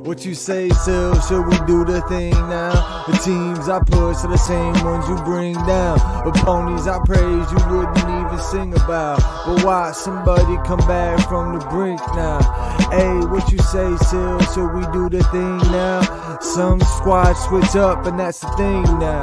What you say, Sil? Should we do the thing now? The teams I push are the same ones you bring down. The ponies I praise you wouldn't even sing about. But watch somebody come back from the brink now. Hey, what you say, Sil? Should we do the thing now? Some squads switch up and that's the thing now.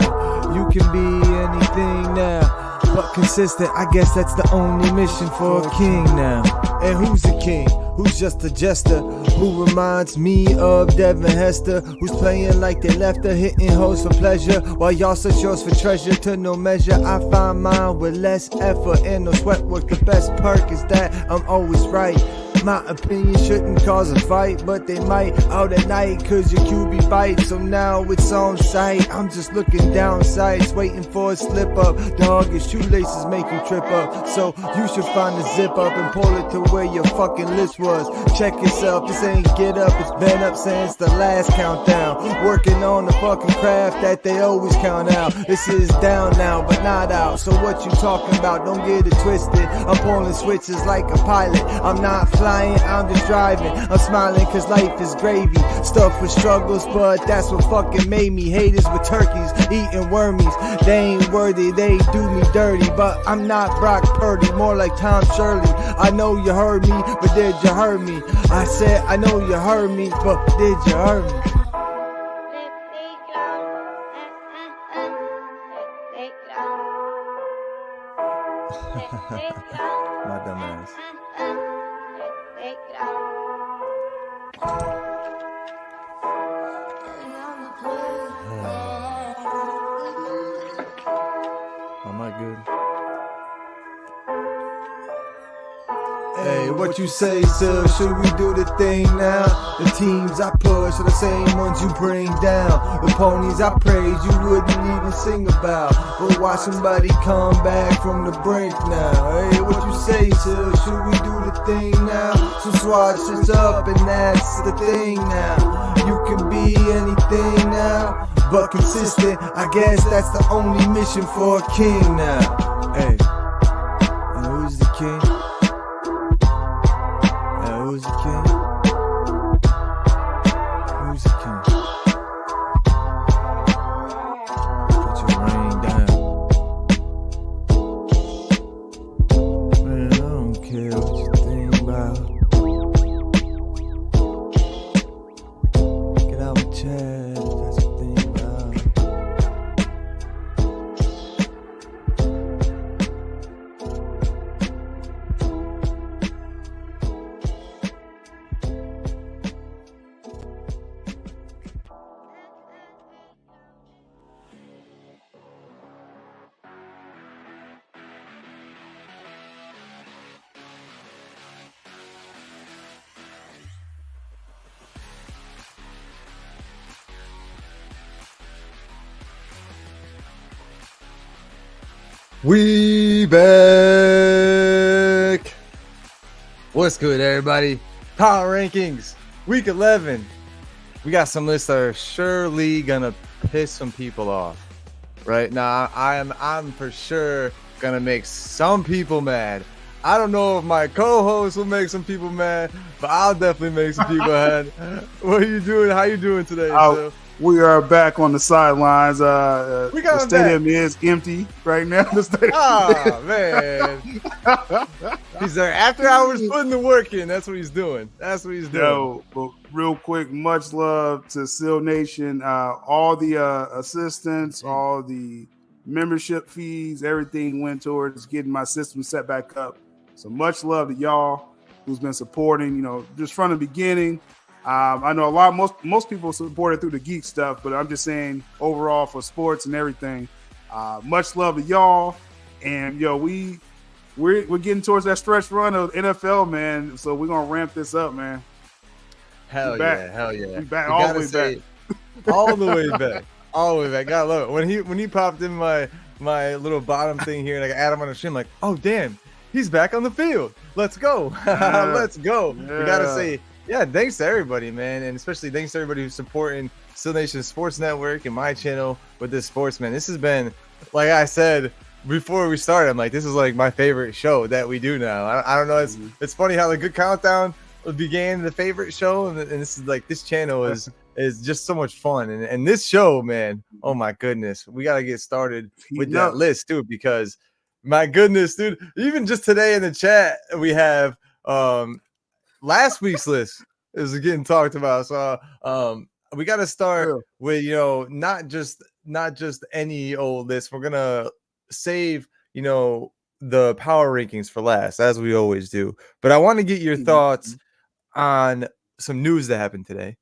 You can be anything now, but consistent, I guess that's the only mission for a king now. And who's a king? Who's just a jester? Who reminds me of Devin Hester? Who's playing like they left her, hitting hoes for pleasure, while y'all search yours for treasure to no measure. I find mine with less effort and no sweat work. The best perk is that I'm always right. My opinion shouldn't cause a fight, but they might out at night cause your QB bites. So now it's on sight, I'm just looking down sights, waiting for a slip up. Dog, your shoelaces make you trip up, so you should find a zip up and pull it to where your fucking list was. Check yourself, this ain't get up, it's been up since the last countdown. Working on the fucking craft that they always count out. This is down now, but not out, so what you talking about? Don't get it twisted, I'm pulling switches like a pilot. I'm not flying, I'm just driving. I'm smiling cause life is gravy, stuff with struggles, but that's what fucking made me. Haters with turkeys, eating wormies, they ain't worthy, they do me dirty. But I'm not Brock Purdy, more like Tom Shirley. I know you heard me, but did you hear me? I said I know you heard me, but did you hear me? My dumb ass. Am I good? Hey, what you say, sir? Should we do the thing now? The teams I push are the same ones you bring down. The ponies I praise you wouldn't even sing about. But watch somebody come back from the brink now. Hey, what you say, sir? Should we do the thing now? So swatch this up and that's the thing now. You can be anything now, but consistent, I guess that's the only mission for a king now. Hey, and who's the king? Who's the king? Who's the king? Put your rain down. Man, I don't care what you think about. Get out my chest, that's the thing about. We back. What's good, everybody? Power rankings, week 11. We got some lists that are surely gonna piss some people off. Right now, I'm for sure gonna make some people mad. I don't know if my co-host will make some people mad, but I'll definitely make some people mad. What are you doing? How you doing today? So? We are back on the sidelines. The stadium is empty right now. Oh, man. He's there after hours putting the work in. That's what he's doing. Yo, but real quick, much love to Syl Nation. All the assistants, all the membership fees, everything went towards getting my system set back up. So much love to y'all who's been supporting, just from the beginning. I know most people support it through the geek stuff, but I'm just saying overall for sports and everything. Much love to y'all, and we're getting towards that stretch run of NFL, man. So we're gonna ramp this up, man. Hell yeah! We back all the way back, all the way back, all the way back. Gotta love it when he popped in my little bottom thing here, and I add him on the stream. Like, oh damn, he's back on the field. Let's go, let's go. Yeah. We gotta say. Yeah, thanks to everybody, man, and especially thanks to everybody who's supporting Syl Nation Sports Network and my channel with this sports, man. This has been, like I said before we started, I'm like, this is like my favorite show that we do now. I don't know, it's funny how the good countdown, began the favorite show, and this is like, this channel is just so much fun, and this show, man, oh my goodness, we got to get started with that list too, because my goodness, dude, even just today in the chat we have last week's list is getting talked about, so we got to start with, you know, not just any old list. We're gonna save, you know, the power rankings for last, as we always do, but I want to get your thoughts on some news that happened today.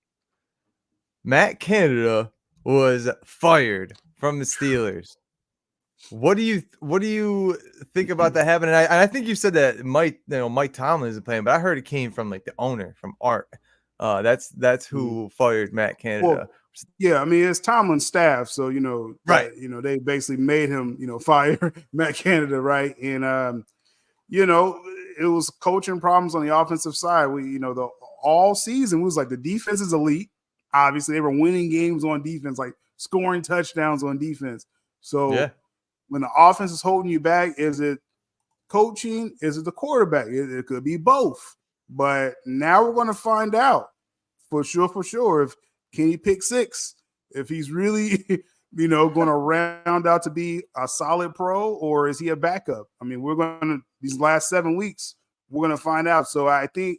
Matt Canada was fired from the Steelers. What do you think about that happening? I think you said that Mike Tomlin is playing, but I heard it came from like the owner, from Art. That's who fired Matt Canada. Well, yeah, I mean, it's Tomlin's staff, so you know, right? You know, they basically made him, you know, fire Matt Canada, right? And you know, it was coaching problems on the offensive side. We, you know, all season was like the defense is elite. Obviously, they were winning games on defense, like scoring touchdowns on defense. So when the offense is holding you back, is it coaching? Is it the quarterback? It could be both. But now we're going to find out for sure if Kenny pick six, if he's really, you know, going to round out to be a solid pro, or is he a backup? I mean, we're going to, these last 7 weeks, we're going to find out. So I think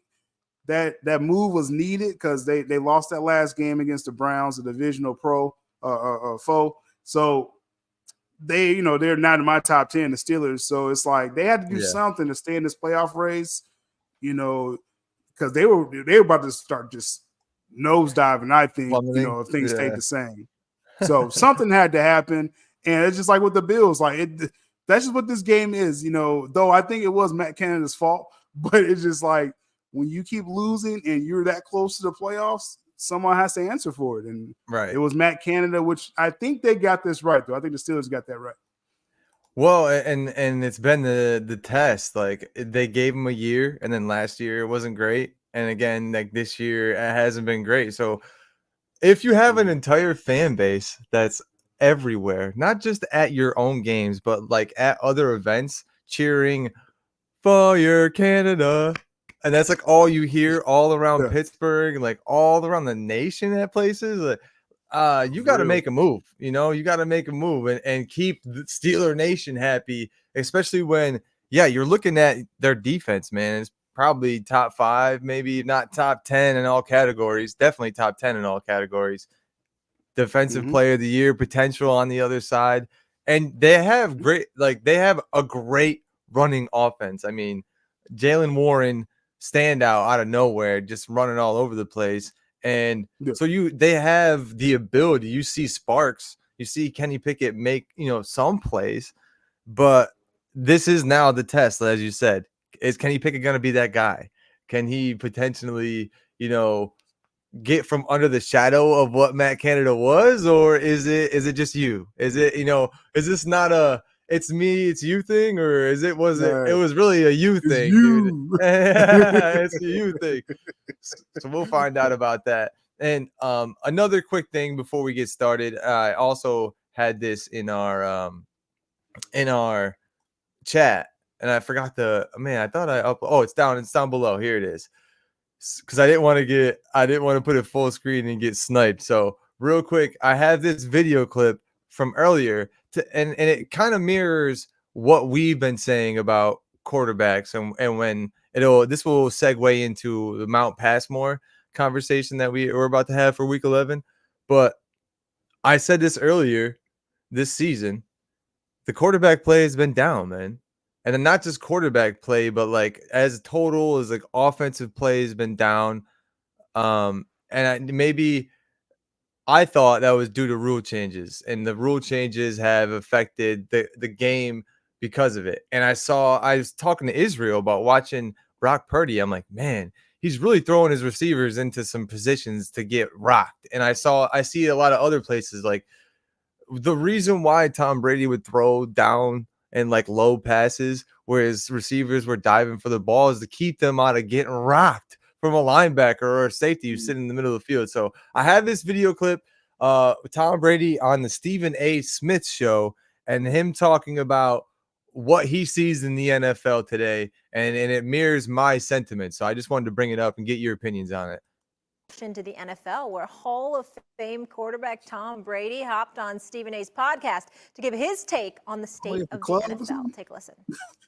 that move was needed because they lost that last game against the Browns, the divisional foe. So they, you know, they're not in my top 10, the Steelers. So it's like they had to do something to stay in this playoff race, you know, because they were about to start just nosediving, I think, you know, if things stayed the same. So something had to happen. And it's just like with the Bills, like that's just what this game is, you know, though I think it was Matt Canada's fault, but it's just like when you keep losing and you're that close to the playoffs, someone has to answer for it. And it was Matt Canada, which I think they got this right, though. I think the Steelers got that right. Well, and it's been the test. Like they gave him a year, and then last year it wasn't great. And again, like this year it hasn't been great. So if you have an entire fan base that's everywhere, not just at your own games, but like at other events, cheering "Fire Canada," and that's like all you hear all around Pittsburgh, like all around the nation at places, like, you got to make a move. You know, you got to make a move and keep the Steeler Nation happy, especially when, you're looking at their defense, man. It's probably top 5, maybe not top 10 in all categories, definitely top 10 in all categories. Defensive player of the year potential on the other side. And they have they have a great running offense. I mean, Jalen Warren, standout out of nowhere, just running all over the place. And so they have the ability. You see sparks. You see Kenny Pickett make, you know, some plays. But this is now the test, as you said. Is Kenny Pickett going to be that guy? Can he potentially, you know, get from under the shadow of what Matt Canada was, or is it just you? Is it, you know, is this not a it's me, it's you thing, or is it was really a you thing, dude? It's a you thing. So we'll find out about that. And another quick thing before we get started, I also had this in our chat, and I forgot I thought I it's down below. Here it is. Because I didn't want to put it full screen and get sniped. So real quick, I have this video clip from earlier, and it kind of mirrors what we've been saying about quarterbacks, and when this will segue into the Mount Passmore conversation that we're about to have for week 11. But I said this earlier this season, the quarterback play has been down, man. And then not just quarterback play, but like as total as like offensive play has been down. Maybe I thought that was due to rule changes, and the rule changes have affected the game because of it. And I was talking to Israel about watching Brock Purdy. I'm like, man, he's really throwing his receivers into some positions to get rocked. And I see a lot of other places, like the reason why Tom Brady would throw down and like low passes where his receivers were diving for the ball is to keep them out of getting rocked from a linebacker or a safety who's sitting in the middle of the field. So I have this video clip with Tom Brady on the Stephen A. Smith show, and him talking about what he sees in the NFL today, and it mirrors my sentiments. So I just wanted to bring it up and get your opinions on it. To the NFL, where Hall of Fame quarterback Tom Brady hopped on Stephen A's podcast to give his take on the state of the NFL. Take a listen.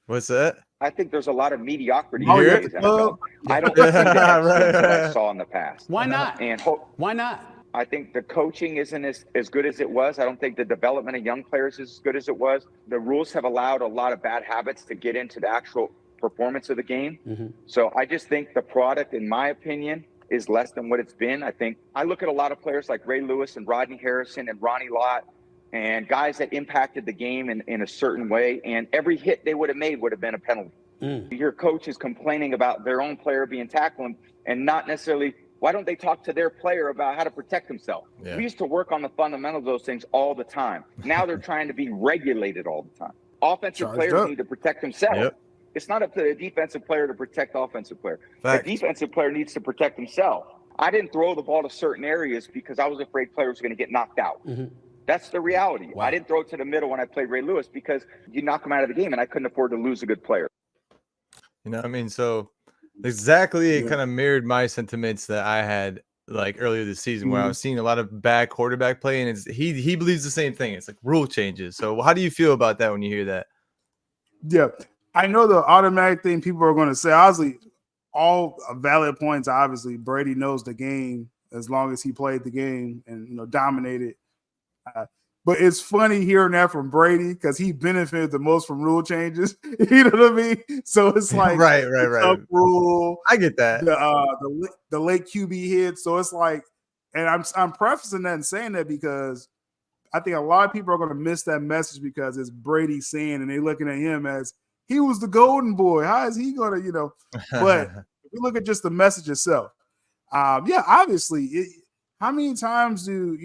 What's that? I think there's a lot of mediocrity You in hear today's it? NFL. I don't see the excellence that I Right. saw in the past. Why not? And Why not? I think the coaching isn't as good as it was. I don't think the development of young players is as good as it was. The rules have allowed a lot of bad habits to get into the actual performance of the game. Mm-hmm. So I just think the product, in my opinion, is less than what it's been. I think I look at a lot of players like Ray Lewis and Rodney Harrison and Ronnie Lott and guys that impacted the game in a certain way. And every hit they would have made would have been a penalty. Your coach is complaining about their own player being tackled and not necessarily, why don't they talk to their player about how to protect himself? Yeah. We used to work on the fundamentals of those things all the time. Now they're trying to be regulated all the time. Offensive players need to protect themselves. Yep. It's not up to the defensive player to protect the offensive player. Fact. The defensive player needs to protect himself. I didn't throw the ball to certain areas because I was afraid players were going to get knocked out. That's the reality. Wow. I didn't throw it to the middle when I played Ray Lewis because you knock him out of the game, and I couldn't afford to lose a good player. You know what I mean? So exactly, it kind of mirrored my sentiments that I had like earlier this season, where I was seeing a lot of bad quarterback play, and he believes the same thing. It's like rule changes. So how do you feel about that when you hear that? Yeah, I know the automatic thing people are going to say. Obviously, all valid points. Obviously, Brady knows the game as long as he played the game and dominated. But it's funny hearing that from Brady because he benefited the most from rule changes. You know what I mean? So it's like right. Up rule. I get that. The late QB hit. So it's like, and I'm prefacing that and saying that because I think a lot of people are going to miss that message because it's Brady saying, and they're looking at him as he was the golden boy. How is he going to, But if we look at just the message itself, obviously, how many times do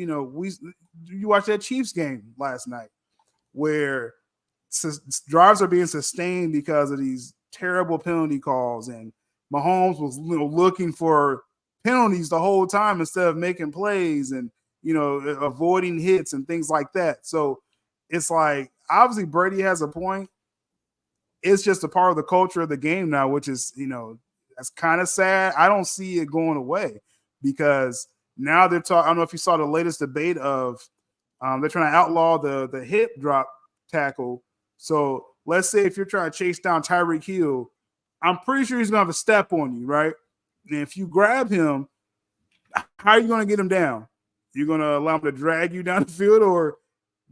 you watch that Chiefs game last night where drives are being sustained because of these terrible penalty calls, and Mahomes was looking for penalties the whole time instead of making plays and avoiding hits and things like that. So it's like obviously Brady has a point. It's just a part of the culture of the game now, which is that's kind of sad. I don't see it going away because now they're talking. I don't know if you saw the latest debate of they're trying to outlaw the hip drop tackle. So let's say if you're trying to chase down Tyreek Hill, I'm pretty sure he's gonna have a step on you, right? And if you grab him, how are you gonna get him down? You're gonna allow him to drag you down the field, or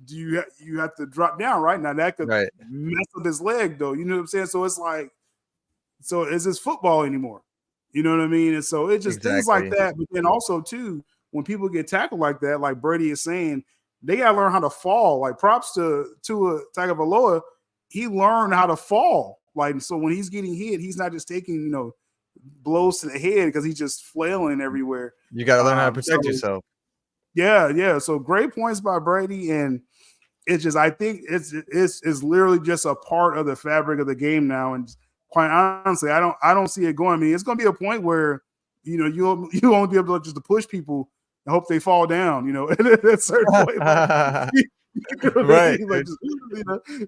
do you have to drop down? Right now, that could mess up his leg, though. You know what I'm saying? So it's like, so is this football anymore? You know what I mean? And so it's just things like that. But then also too, when people get tackled like that, like Brady is saying, they gotta learn how to fall. Like props to Tagovailoa, he learned how to fall. Like so when he's getting hit, he's not just taking blows to the head because he's just flailing everywhere. You got to learn how to protect yourself. Yeah. So great points by Brady, and it's just I think it's literally just a part of the fabric of the game now. And quite honestly, I don't see it going. I mean, it's going to be a point where you won't be able to just push people and hope they fall down. At a certain point, right? Like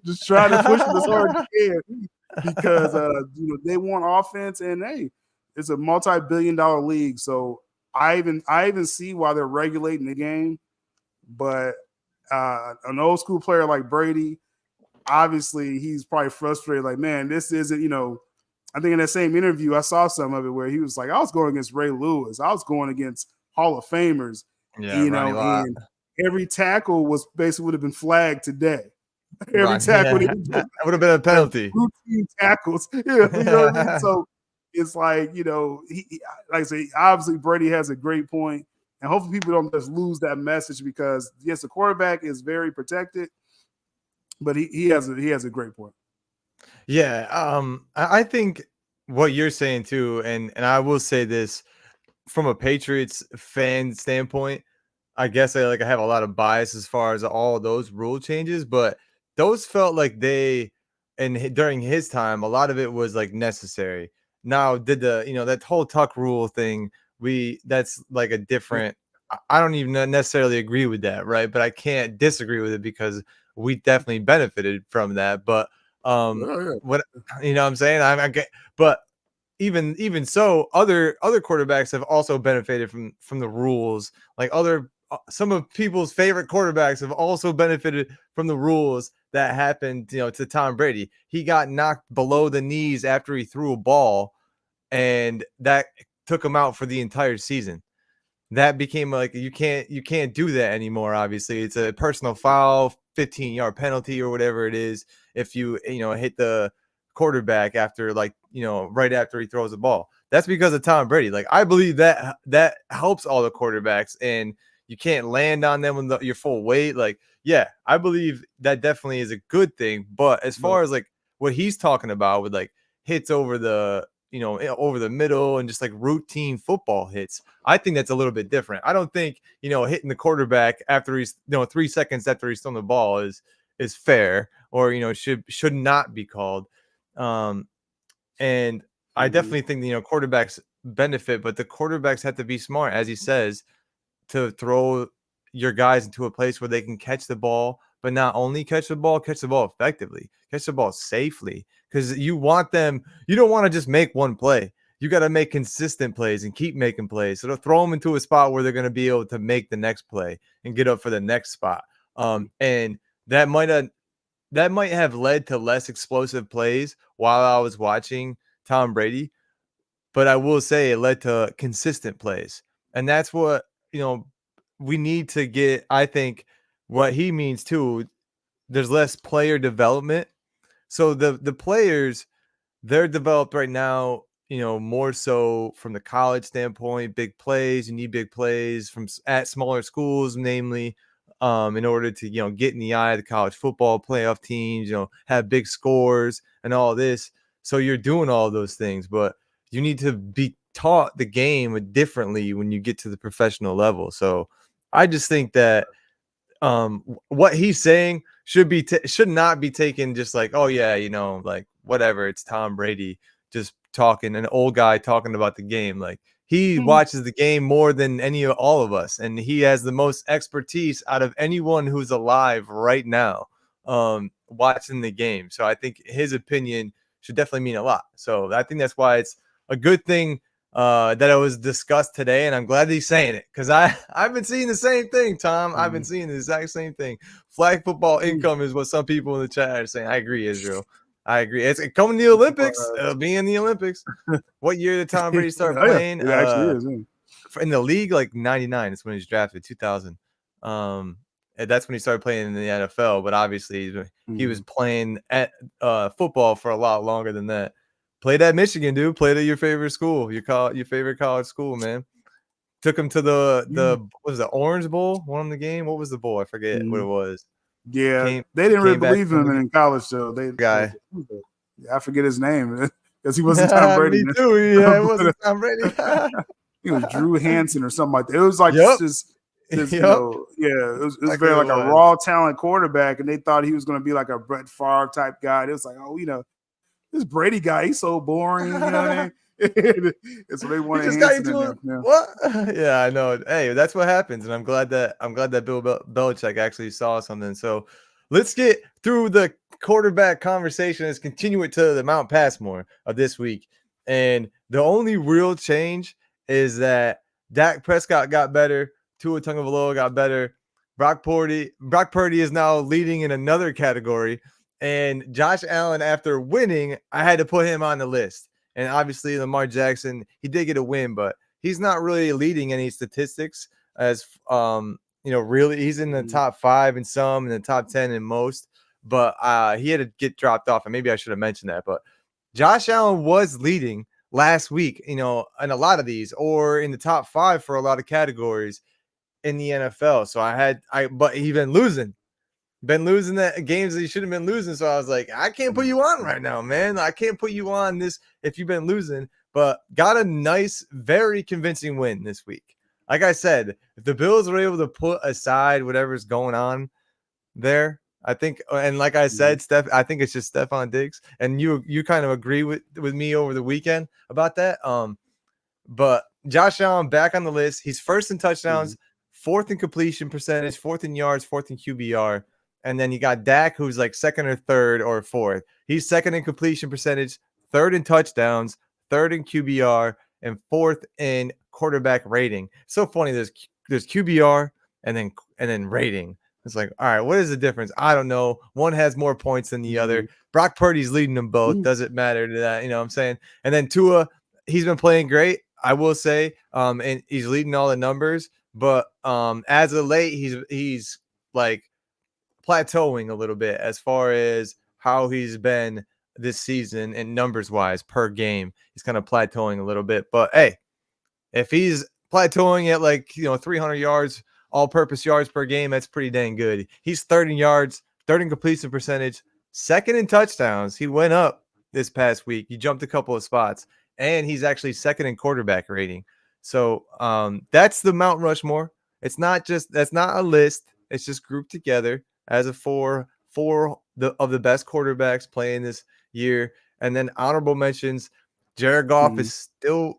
just try to push them as hard as you can because they want offense, and hey, it's a multi-billion-dollar league. So I even see why they're regulating the game, but an old school player like Brady, obviously he's probably frustrated. Like, man, this isn't. I think in that same interview, I saw some of it where he was like, I was going against Ray Lewis, I was going against Hall of Famers, and every tackle was basically would have been flagged today. Every tackle that would have been a penalty. Routine tackles, you know what I mean? So it's like, he like I say, obviously Brady has a great point, and hopefully people don't just lose that message because yes, the quarterback is very protected, but he has a great point. Yeah, I think what you're saying too, and I will say this from a Patriots fan standpoint, I guess I have a lot of bias as far as all those rule changes, but those felt like during his time, a lot of it was like necessary. Now, did that whole tuck rule thing, that's like a different, I don't even necessarily agree with that, right? But I can't disagree with it because we definitely benefited from that. But What you know what I'm saying? I get, but even so, other quarterbacks have also benefited from the rules. Like some of people's favorite quarterbacks have also benefited from the rules that happened, to Tom Brady. He got knocked below the knees after he threw a ball, and that took him out for the entire season. That became like you can't do that anymore. Obviously, it's a personal foul, 15-yard penalty or whatever it is if you hit the quarterback after right after he throws the ball. That's because of Tom Brady. Like, I believe that helps all the quarterbacks, and you can't land on them with your full weight. Like, yeah, I believe that definitely is a good thing. But as far as like what he's talking about with like hits over the over the middle and just like routine football hits, I think that's a little bit different. I don't think hitting the quarterback after he's 3 seconds after he's thrown the ball is fair, or should not be called. And I definitely think quarterbacks benefit, but the quarterbacks have to be smart, as he says, to throw your guys into a place where they can catch the ball, but not only catch the ball effectively, catch the ball safely, because you don't want to just make one play. You got to make consistent plays and keep making plays. So to throw them into a spot where they're going to be able to make the next play and get up for the next spot. And that might have led to less explosive plays while I was watching Tom Brady, but I will say it led to consistent plays. And that's what, we need to get. I think what he means too, there's less player development. So the players, they're developed right now, more so from the college standpoint. Big plays, you need big plays at smaller schools, namely, in order to get in the eye of the college football playoff teams, have big scores and all this. So you're doing all those things, but you need to be taught the game differently when you get to the professional level. So I just think that what he's saying should not be taken just like, oh yeah, like whatever, it's Tom Brady just talking, an old guy talking about the game. Like, he watches the game more than all of us, and he has the most expertise out of anyone who's alive right now watching the game. So I think his opinion should definitely mean a lot. So I think that's why it's a good thing that it was discussed today, and I'm glad that he's saying it, because I've been seeing the same thing, Tom. I've been seeing the exact same thing. Flag football income is what some people in the chat are saying. I agree, Israel. I agree. It's coming to the Olympics. It'll be in the Olympics. What year did Tom Brady start playing? It actually is. In the league, like 99. It's when he was drafted, 2000. And that's when he started playing in the NFL. But obviously, he was playing at football for a lot longer than that. Played at Michigan, dude. Played at your favorite school. Your favorite college school, man. Took him to the what was the Orange Bowl? Won him the game. What was the bowl? I forget what it was. Yeah, they didn't really believe in him in college, so I forget his name because he wasn't Tom Brady. Me too. Yeah, it wasn't Tom Brady. He was Drew Hansen or something like that. It was like this it was very like a raw talent quarterback, and they thought he was going to be like a Brett Favre type guy. It was like, this Brady guy, he's so boring. You know what I mean? And so they wanted Hansen. What? Yeah, I know. Hey, that's what happens, and I'm glad that Bill Belichick actually saw something. So let's get through the quarterback conversation. Let's continue it to the Mount Passmore of this week. And the only real change is that Dak Prescott got better. Tua Tagovailoa got better. Brock Purdy is now leading in another category. And Josh Allen, after winning, I had to put him on the list. And obviously, Lamar Jackson, he did get a win, but he's not really leading any statistics as, really. He's in the top 5 in some, in the top 10 in most. But he had to get dropped off, and maybe I should have mentioned that. But Josh Allen was leading last week, in a lot of these, or in the top 5 for a lot of categories in the NFL. So but he's been losing that games that he should have been losing. So I was like, I can't put you on right now, man. I can't put you on this if you've been losing, but got a nice, very convincing win this week. Like I said, if the Bills are able to put aside whatever's going on there, I think, and like I said, I think it's just Stephon Diggs, and you kind of agree with me over the weekend about that. But Josh Allen back on the list. He's first in touchdowns, 4th in completion percentage, 4th in yards, 4th in QBR. and then you got Dak, who's like second or third or fourth. He's second in completion percentage, third in touchdowns, third in QBR, and fourth in quarterback rating. So funny. There's QBR and then rating. It's like, all right, what is the difference? I don't know. One has more points than the other. Brock Purdy's leading them both. Doesn't matter to that. You know what I'm saying? And then Tua, he's been playing great, I will say. And he's leading all the numbers. But as of late, he's like plateauing a little bit as far as how he's been this season and numbers wise per game. He's kind of plateauing a little bit. But hey, if he's plateauing at like 300 yards, all-purpose yards per game, that's pretty dang good. He's third in yards, third in completion percentage, second in touchdowns. He went up this past week. He jumped a couple of spots, and he's actually second in quarterback rating. So that's the Mount Rushmore. That's not a list. It's just grouped together as a four of the best quarterbacks playing this year. And then honorable mentions, Jared Goff is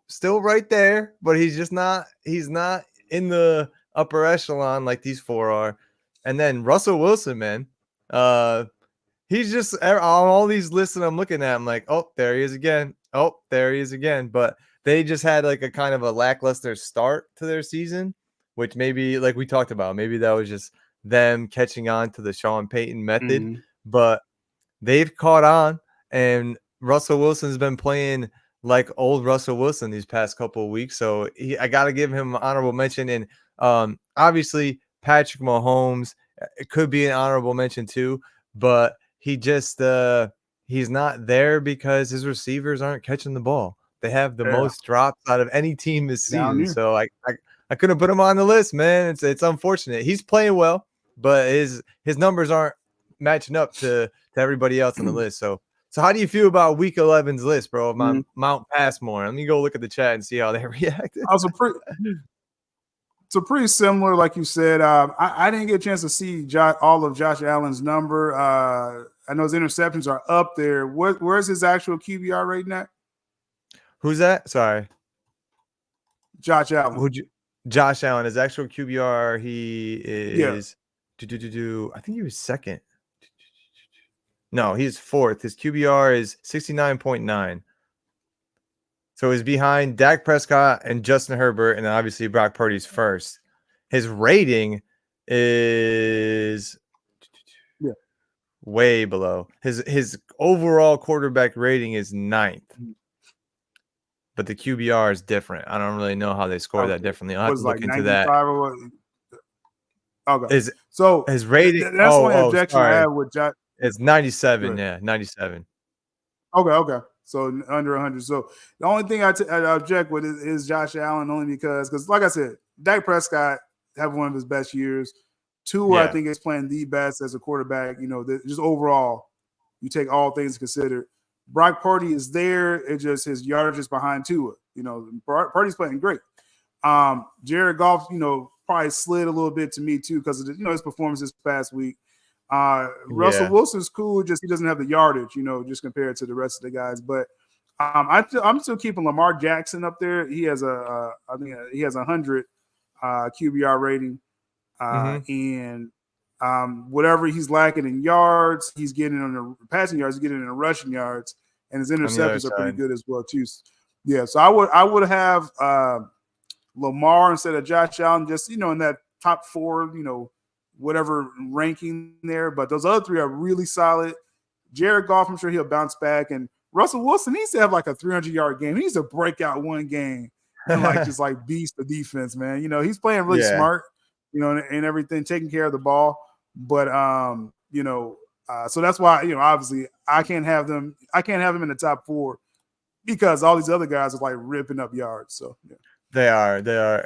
still right there, but he's not in the upper echelon like these four are. And then Russell Wilson, man, he's just on all these lists that I'm looking at. I'm like, oh, there he is again. Oh, there he is again. But they just had like a kind of a lackluster start to their season, which maybe, like we talked about, maybe that was just them catching on to the Sean Payton method. But they've caught on, and Russell Wilson's been playing like old Russell Wilson these past couple of weeks. So I got to give him an honorable mention. And obviously, Patrick Mahomes, it could be an honorable mention too, but he just he's not there because his receivers aren't catching the ball. They have the most drops out of any team this season. So I couldn't put him on the list, man. It's unfortunate. He's playing well, but his numbers aren't matching up to everybody else on the list. So how do you feel about Week 11's list, bro? Mount Passmore. Let me go look at the chat and see how they reacted. So pretty similar, like you said. I didn't get a chance to see all of Josh Allen's number. I know his interceptions are up there. Where's his actual QBR rating at? Who's that? Sorry. Josh Allen. Josh Allen, his actual QBR, he is I think he was second. No, he's fourth. His QBR is 69.9. So he's behind Dak Prescott and Justin Herbert, and then obviously Brock Purdy's first. His rating is way below. His overall quarterback rating is 9th. But the QBR is different. I don't really know how they score that differently. I'll have to look into that. Okay. So his rating. That's one objection I have with Josh. It's 97. Yeah, 97. Okay. So under 100. So the only thing I object with is Josh Allen, only because like I said, Dak Prescott have one of his best years. Tua, I think, is playing the best as a quarterback. Just overall, you take all things considered. Brock Purdy is there. It's just his yardage is behind Tua. Purdy's playing great. Jared Goff, probably slid a little bit to me too because of his performance this past week. Russell Wilson's cool, just he doesn't have the yardage, just compared to the rest of the guys. But I'm still keeping Lamar Jackson up there. He has I think he has 100 QBR rating, and whatever he's lacking in yards, he's getting on the passing yards, he's getting in the rushing yards, and his interceptions are pretty good as well too. Yeah, so I would have Lamar instead of Josh Allen, just in that top 4, whatever ranking there. But those other 3 are really solid. Jared Goff, I'm sure he'll bounce back, and Russell Wilson needs to have like a 300-yard game. He needs to break out one game and just beast the defense, man. He's playing really smart, and everything, taking care of the ball. But so that's why obviously I can't have him in the top 4 because all these other guys are ripping up yards. So yeah. They are,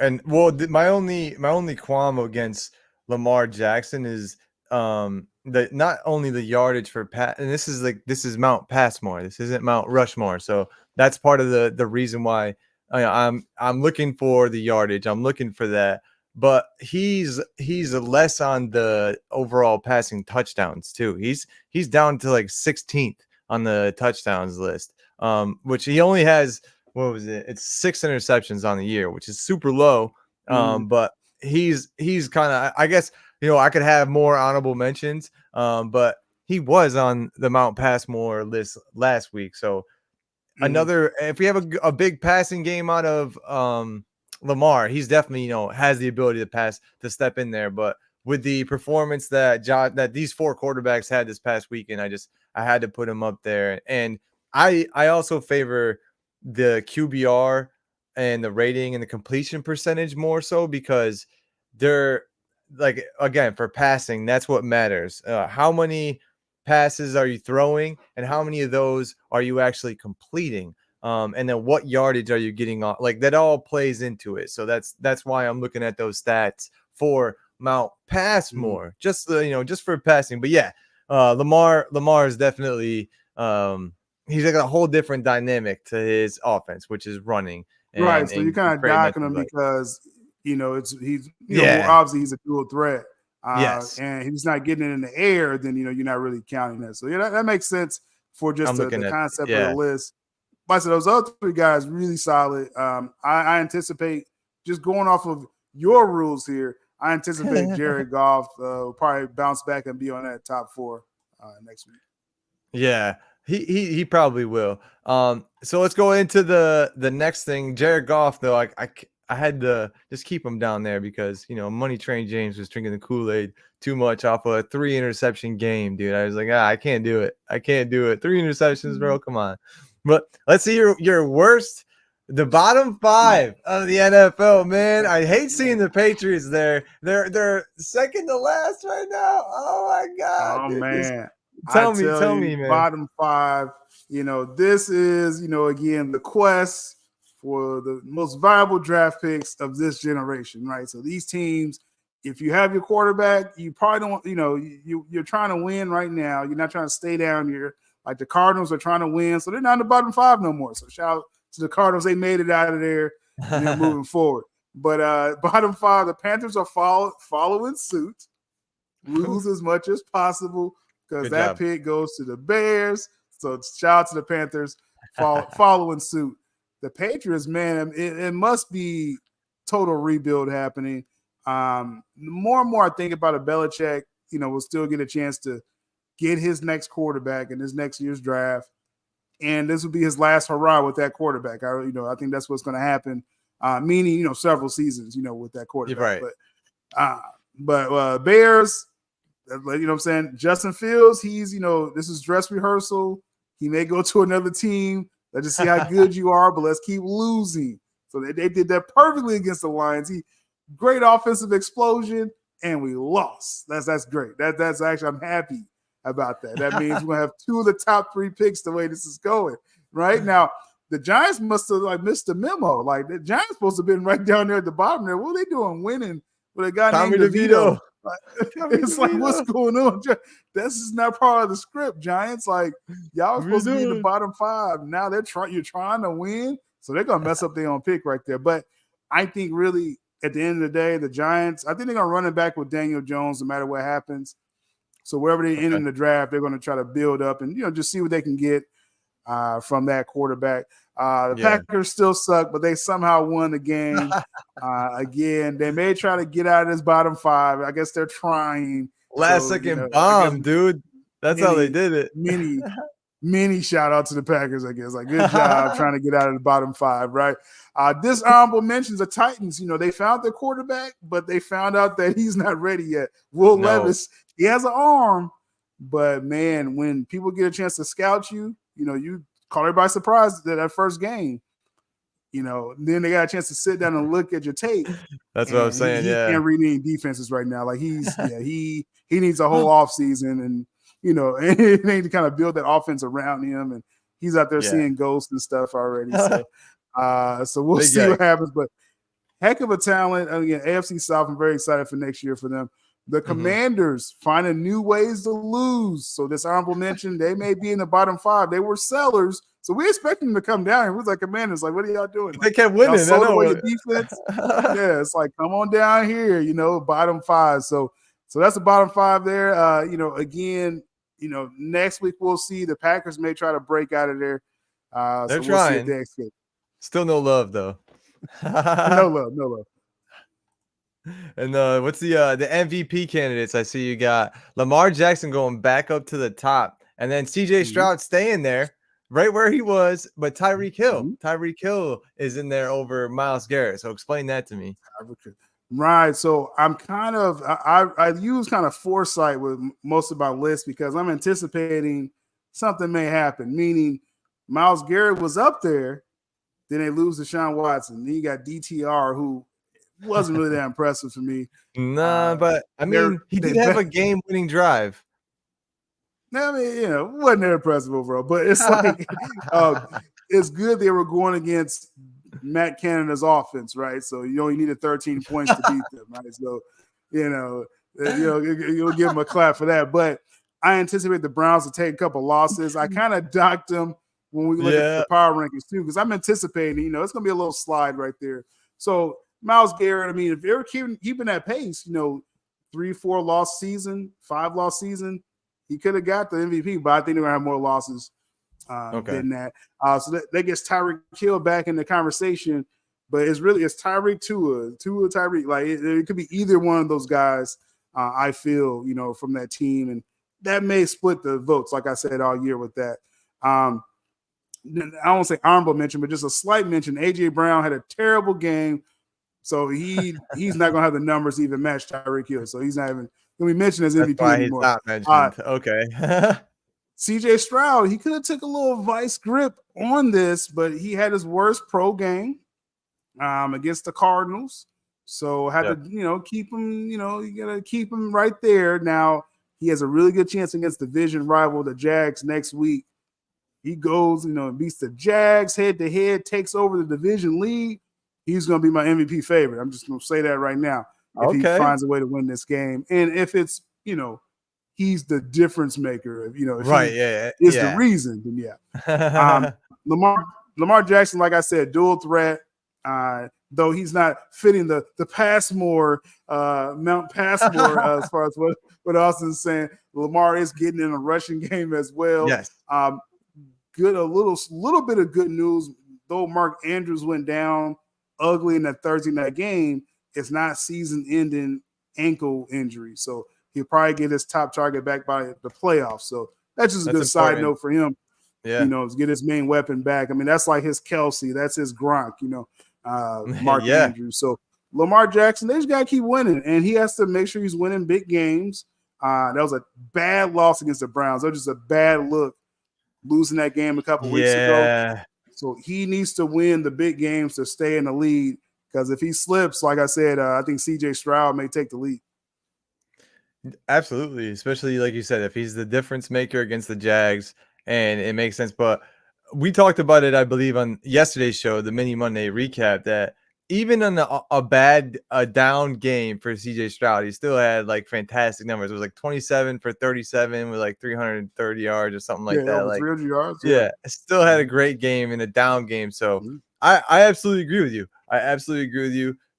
and my only qualm against Lamar Jackson is not only the yardage for Pat, and this is Mount Passmore. This isn't Mount Rushmore, so that's part of the reason why I'm looking for the yardage. I'm looking for that. But he's less on the overall passing touchdowns too. He's down to 16th on the touchdowns list, which he only has. What was it? It's 6 interceptions on the year, which is super low. But he's kind of, I guess I could have more honorable mentions, but he was on the Mount Passmore list last week. So if we have a big passing game out of Lamar, he's definitely, has the ability to step in there. But with the performance that these 4 quarterbacks had this past weekend, I had to put him up there. And I also favor the QBR and the rating and the completion percentage more so, because they're like, again, for passing, that's what matters. How many passes are you throwing, and how many of those are you actually completing? And then what yardage are you getting on? Like, that all plays into it. So that's why I'm looking at those stats for Mount Passmore, just for passing. But yeah, Lamar is definitely he's got a whole different dynamic to his offense, which is running. Right. So you're kind of docking him because obviously he's a dual threat. Yes. And he's not getting it in the air, then you're not really counting that. So yeah, that makes sense for just the concept of the list. But I said those other 3 guys really solid. I anticipate, just going off of your rules here, I anticipate Jared Goff will probably bounce back and be on that top 4 next week. Yeah, he probably will. So let's go into the next thing. Jared Goff, though, I had to just keep him down there because, Money Train James was drinking the Kool-Aid too much off a 3 interception game, dude. I was like, I can't do it. 3 interceptions, bro. Come on. But let's see your worst, the bottom 5 of the NFL, man. I hate seeing the Patriots there. They're second to last right now. Oh my God. Oh, dude. man. Tell me, man. Bottom 5. This is, again, the quest for the most valuable draft picks of this generation, right? So these teams, if you have your quarterback, you probably don't, you're trying to win right now. You're not trying to stay down here. Like the Cardinals are trying to win, so they're not in the bottom 5 no more. So shout out to the Cardinals. They made it out of there, and they're moving forward. But bottom 5, the Panthers are following suit. Lose as much as possible because that pick goes to the Bears. So shout out to the Panthers following suit. The Patriots, man, it must be total rebuild happening. The more and more I think about it, Belichick, will still get a chance to get his next quarterback in his next year's draft. And this will be his last hurrah with that quarterback. I think that's what's going to happen, meaning, several seasons, with that quarterback. Right. But Bears, what I'm saying? Justin Fields, he's, this is dress rehearsal. He may go to another team. Let's just see how good you are, but let's keep losing. So they did that perfectly against the Lions. Great offensive explosion, and we lost. That's great. That's actually, I'm happy about that. That means we're gonna have 2 of the top 3 picks the way this is going. Right now, the Giants must have missed the memo. Like the Giants supposed to have been right down there at the bottom there. What are they doing winning with a guy named DeVito? It's like, what's going on? This is not part of the script, Giants. Like, y'all supposed to be in the bottom 5. Now you're trying to win, so they're gonna mess up their own pick right there. But I think really at the end of the day, the Giants, I think they're gonna run it back with Daniel Jones no matter what happens. So wherever they end in the draft, they're gonna try to build up and just see what they can get from that quarterback. The Packers still suck, but they somehow won the game. Again, they may try to get out of this bottom 5. I guess they're trying. Last second bomb, dude. That's how they did it. Mini shout out to the Packers, I guess. Like, good job trying to get out of the bottom 5, right? Dishonorable mentions the Titans. They found their quarterback, but they found out that he's not ready yet. Will Levis, he has an arm, but man, when people get a chance to scout you, you caught everybody surprised that first game. Then they got a chance to sit down and look at your tape. That's what I'm saying. He can't read any defenses right now. Like he needs a whole offseason and and they need to kind of build that offense around him. And he's out there seeing ghosts and stuff already. So we'll see what happens. But heck of a talent. Again, AFC South, I'm very excited for next year for them. The Commanders finding new ways to lose. So this honorable mention, they may be in the bottom 5. They were sellers. So we expect them to come down. It was like Commanders, like, what are y'all doing? Like, they kept winning. Y'all sold away your defense. Yeah, it's like, come on down here, bottom 5. So that's the bottom 5 there. Again, next week we'll see. The Packers may try to break out of there. They're trying. We'll see. Still no love, though. No love. And what's the MVP candidates? I see you got Lamar Jackson going back up to the top, and then CJ Stroud staying there right where he was, but Tyreek Hill is in there over Myles Garrett. So explain that to me. Right. So I'm kind of I use kind of foresight with most of my lists because I'm anticipating something may happen. Meaning Myles Garrett was up there, then they lose Deshaun Watson. Then you got DTR, who wasn't really that impressive for me. Nah, but I mean, he did have a game-winning drive. I mean, wasn't that impressive overall, but it's like it's good they were going against Matt Canada's offense, right? So you only needed 13 points to beat them, right? So you'll give them a clap for that. But I anticipate the Browns to take a couple losses. I kind of docked them when we look at the power rankings too, because I'm anticipating, it's going to be a little slide right there. So Myles Garrett, I mean, if they're keeping that pace, 3-4 loss season, 5 loss season, he could have got the MVP, but I think they're going to have more losses than that. So that gets Tyreek Hill back in the conversation, but it's Tyreek Tua Tyreek. Like it could be either one of those guys. I feel from that team, and that may split the votes. Like I said all year with that. I don't want to say honorable mention, but just a slight mention. AJ Brown had a terrible game, so he's not going to have the numbers to even match Tyreek Hill. So he's not even going to be mentioned as MVP anymore. He's not mentioned. Okay. CJ Stroud, he could have took a little vice grip on this, but he had his worst pro game against the Cardinals. So had to, keep him, you got to keep him right there. Now he has a really good chance against division rival, the Jags, next week. He goes, beats the Jags head to head, takes over the division lead. He's going to be my MVP favorite. I'm just going to say that right now. If he finds a way to win this game. And if it's, he's the difference maker. If is the reason, then Lamar Jackson, like I said, dual threat. Though he's not fitting the Passmore, Mount Passmore as far as what Austin's saying. Lamar is getting in a rushing game as well. Yes. Good, a little bit of good news. Though Mark Andrews went down ugly in that Thursday night game, it's not season-ending ankle injury. So he'll probably get his top target back by the playoffs. So that's just a good side note for him. Yeah. To get his main weapon back. I mean, that's like his Kelsey. That's his Gronk, Mark Andrews. So Lamar Jackson, they just got to keep winning. And he has to make sure he's winning big games. That was a bad loss against the Browns. That was just a bad look, losing that game a couple weeks ago. So he needs to win the big games to stay in the lead. Because if he slips, like I said, I think CJ Stroud may take the lead. Absolutely. Especially, like you said, if he's the difference maker against the Jags, and it makes sense. But we talked about it, I believe, on yesterday's show, the Mini Monday recap, that even on a down game for CJ Stroud, he still had like fantastic numbers. It was like 27 for 37 with like 330 yards or something like that. Like 300 yards. Yeah, still had a great game in a down game. So I absolutely agree with you.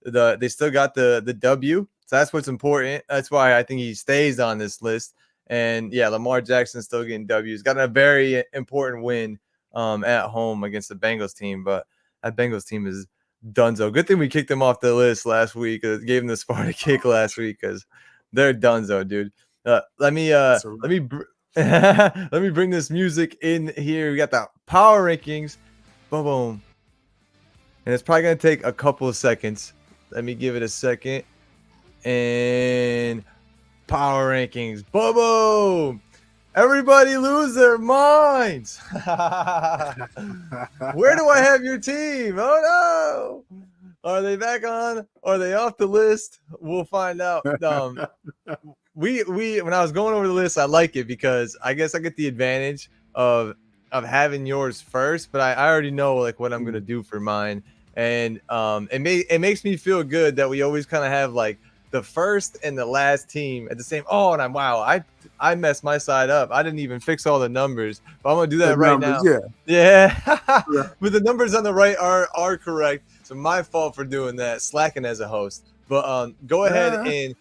They still got the W. So that's what's important. That's why I think he stays on this list. And yeah, Lamar Jackson's still getting W's. Got a very important win at home against the Bengals team, but that Bengals team is donezo. Good thing we kicked them off the list last week. Gave them the Sparta kick last week because they're donezo, dude. Let me bring this music in here. We got the power rankings. Boom, boom. And it's probably gonna take a couple of seconds. Let me give it a second. And power rankings. Boom, boom. Everybody lose their minds. Where do I have your team? Oh no. Are they back on? Are they off the list? We'll find out. We when I was going over the list, I like it because I guess I get the advantage of having yours first, but I already know like what I'm gonna do for mine. And it makes me feel good that we always kind of have like the first and the last team at the same. Oh, and I messed my side up. I didn't even fix all the numbers, but I'm gonna do that now. Yeah. But the numbers on the right are correct. So my fault for doing that, slacking as a host. But go ahead and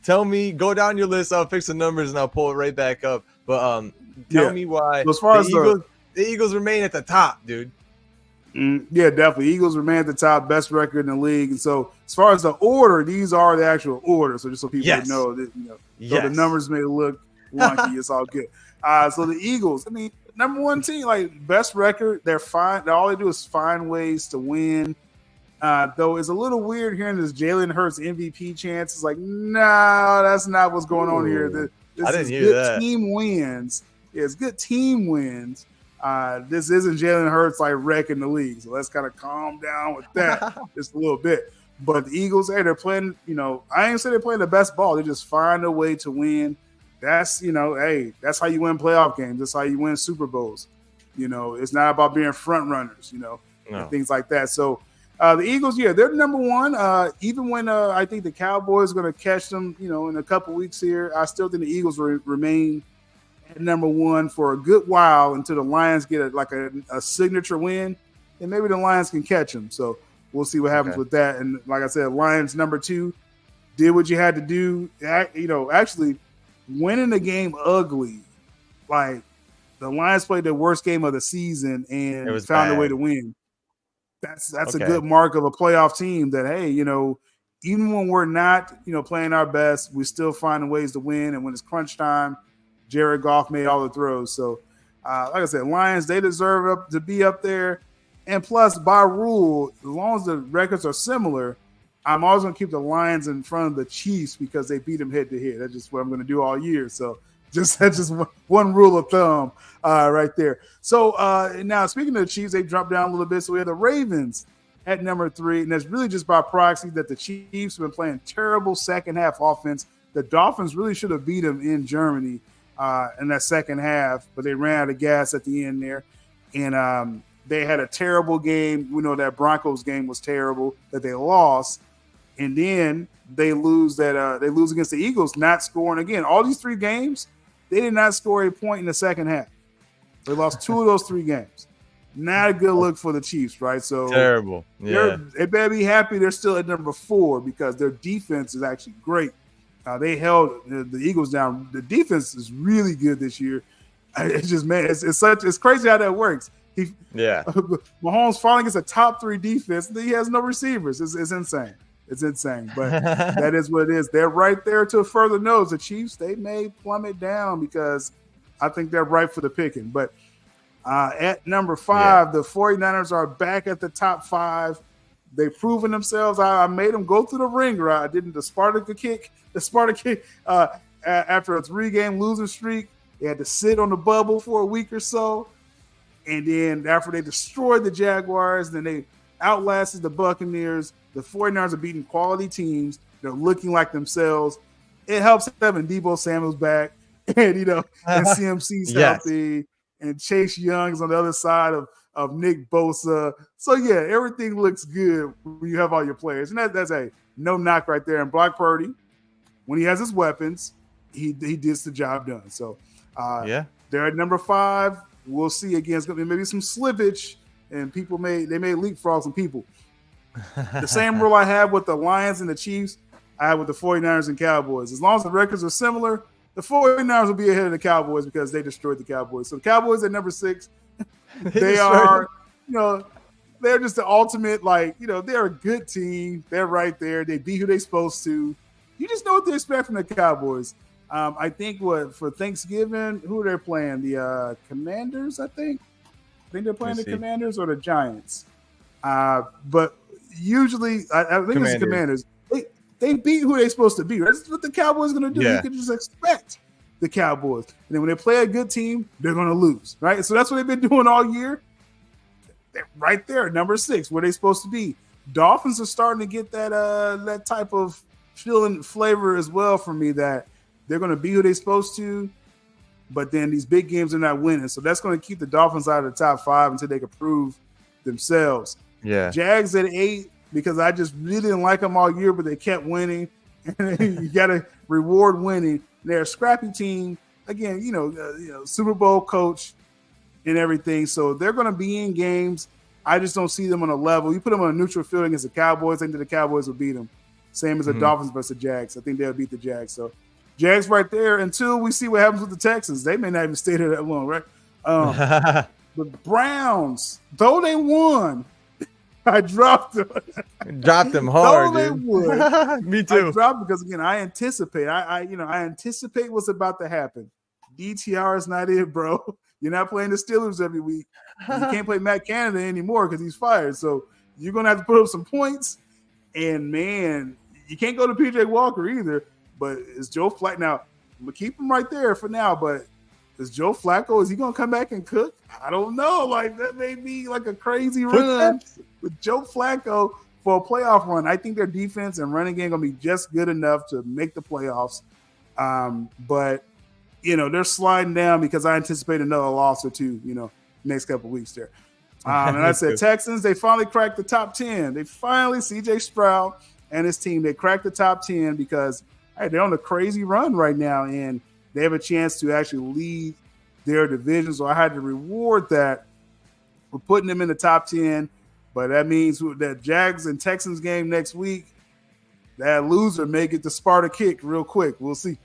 tell me. Go down your list. I'll fix the numbers and I'll pull it right back up. But tell me why as far as the Eagles remain at the top, dude. Yeah, definitely. Eagles remain at the top, best record in the league. And so, as far as the order, these are the actual order. So, just so people know that, so the numbers may look wonky, it's all good. So the Eagles, I mean, number one team, like best record. They're fine. All they do is find ways to win. Though it's a little weird hearing this Jalen Hurts MVP chance. It's like, no, that's not what's going on here. This I didn't is hear good that. team wins. Yeah, it's good team wins. This isn't Jalen Hurts like wrecking the league. So let's kind of calm down with that just a little bit. But the Eagles, hey, they're playing, I ain't say they're playing the best ball. They just find a way to win. That's, hey, that's how you win playoff games. That's how you win Super Bowls. It's not about being front runners, and things like that. So the Eagles, they're number one. Even when I think the Cowboys are going to catch them, in a couple weeks here, I still think the Eagles will remain at number one for a good while until the Lions get a signature win, and maybe the Lions can catch them. So we'll see what happens with that. And like I said, Lions number two, did what you had to do. Actually winning the game ugly, like the Lions played their worst game of the season and found a way to win. That's a good mark of a playoff team that, hey, even when we're not, playing our best, we still find ways to win. And when it's crunch time, Jared Goff made all the throws. So, like I said, Lions, they deserve to be up there. And plus, by rule, as long as the records are similar, I'm always going to keep the Lions in front of the Chiefs because they beat them head-to-head. That's just what I'm going to do all year. So, that's just one rule of thumb right there. So, now, speaking of the Chiefs, they dropped down a little bit. So, we have the Ravens at number 3. And that's really just by proxy that the Chiefs have been playing terrible second-half offense. The Dolphins really should have beat them in Germany in that second half, but they ran out of gas at the end there. And they had a terrible game. We know that Broncos game was terrible, that they lost. And then they lose against the Eagles, not scoring again. All these 3 games, they did not score a point in the second half. They lost 2 of those 3 games. Not a good look for the Chiefs, right? So terrible. Yeah, they better be happy they're still at number 4 because their defense is actually great. They held the Eagles down. The defense is really good this year. It's just, man, it's crazy how that works. Mahomes finally gets a top 3 defense. He has no receivers. It's insane. It's insane, but that is what it is. They're right there to further notice. The Chiefs, they may plummet down because I think they're ripe for the picking. But at number 5, the 49ers are back at the top 5. They've proven themselves. I made them go through the ringer. I did the Sparta kick. After a 3-game losing streak, they had to sit on the bubble for a week or so. And then after they destroyed the Jaguars, then they outlasted the Buccaneers. The 49ers are beating quality teams. They're looking like themselves. It helps having Deebo Samuel's back and, and CMC's healthy and Chase Young's on the other side of Nick Bosa. So, everything looks good when you have all your players. And that's a no knock right there. And Brock Purdy, when he has his weapons, he gets the job done. So, they're at number 5. We'll see again. It's going to be maybe some slippage, and they may leapfrog some people. The same rule I have with the Lions and the Chiefs, I have with the 49ers and Cowboys. As long as the records are similar, the 49ers will be ahead of the Cowboys because they destroyed the Cowboys. So the Cowboys at number 6, they are, they're just the ultimate, they're a good team. They're right there. They beat who they're supposed to. You just know what to expect from the Cowboys. I think for Thanksgiving, who are they playing? The Commanders, I think. I think they're playing the Commanders or the Giants. But usually, I think it's the Commanders. They beat who they're supposed to beat. Right? That's what the Cowboys are going to do. You can just expect the Cowboys. And then when they play a good team, they're going to lose. Right? So that's what they've been doing all year. They're right there, number 6, where they're supposed to be. Dolphins are starting to get that type of feeling flavor as well for me that they're going to be who they're supposed to, but then these big games are not winning. So that's going to keep the Dolphins out of the top 5 until they can prove themselves. Jags at 8 because I just really didn't like them all year, but they kept winning. You got to reward winning. They're a scrappy team. Again, Super Bowl coach and everything. So they're going to be in games. I just don't see them on a level. You put them on a neutral field against the Cowboys, I think that the Cowboys will beat them. Same as the Dolphins versus the Jags. I think they'll beat the Jags. So Jags right there until we see what happens with the Texans. They may not even stay there that long, right? The Browns, though they won, I dropped them. Dropped them hard, though dude. They would, Me too. I dropped because again, I anticipate. I anticipate what's about to happen. DTR is not it, bro. You're not playing the Steelers every week. You can't play Matt Canada anymore because he's fired. So you're gonna have to put up some points. And man, you can't go to PJ Walker either. But is Joe Flacco now? I'm gonna keep him right there for now. But is Joe Flacco? Is he gonna come back and cook? I don't know. Like that may be like a crazy run with Joe Flacco for a playoff run. I think their defense and running game gonna be just good enough to make the playoffs. But they're sliding down because I anticipate another loss or two. Next couple of weeks there. And I said Texans. They finally cracked the top 10. They finally CJ Stroud and his team. They cracked the top 10 because they're on a crazy run right now, and they have a chance to actually lead their division. So I had to reward that for putting them in the top 10. But that means that Jags and Texans game next week, that loser may get the Sparta kick real quick. We'll see.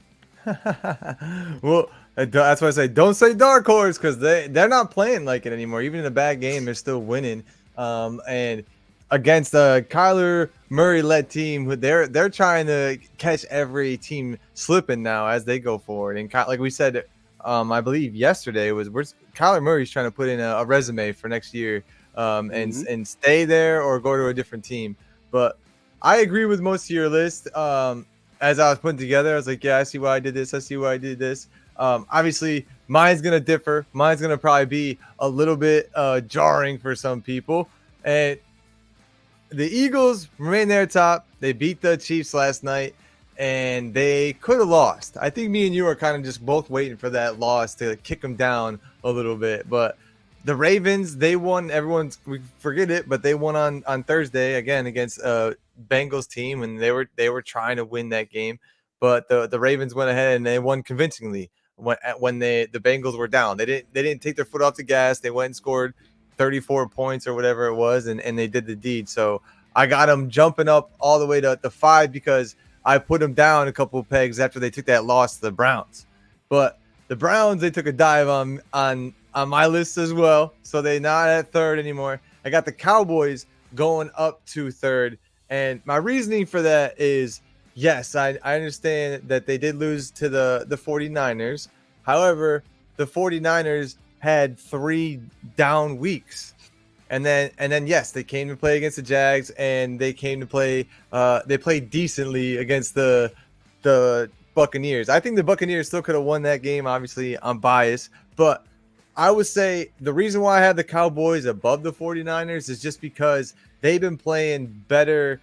Well, that's why I say don't say dark horse, because they're not playing like it anymore. Even in a bad game, they're still winning. And against a Kyler Murray-led team, they're trying to catch every team slipping now as they go forward. And like we said, I believe yesterday Kyler Murray's trying to put in a resume for next year, and stay there or go to a different team. But I agree with most of your list. As I was putting together, I was like, yeah, I see why I did this. I see why I did this. Obviously, mine's going to differ. Mine's going to probably be a little bit jarring for some people. And the Eagles remain their top. They beat the Chiefs last night, and they could have lost. I think me and you are kind of just both waiting for that loss to kick them down a little bit. But the Ravens, they won. We forget it, but they won on Thursday again against Bengals team, and they were trying to win that game, but the Ravens went ahead and they won convincingly when the Bengals were down. They didn't take their foot off the gas. They went and scored 34 points or whatever it was, and they did the deed. So I got them jumping up all the way to 5 because I put them down a couple of pegs after they took that loss to the Browns. But the Browns, they took a dive on my list as well, so they're not at 3rd anymore. I got the Cowboys going up to 3rd. And my reasoning for that is, yes, I understand that they did lose to the 49ers. However, the 49ers had 3 down weeks. And then yes, they came to play against the Jags, and they came to play they played decently against the Buccaneers. I think the Buccaneers still could have won that game. Obviously, I'm biased, but I would say the reason why I have the Cowboys above the 49ers is just because they've been playing better,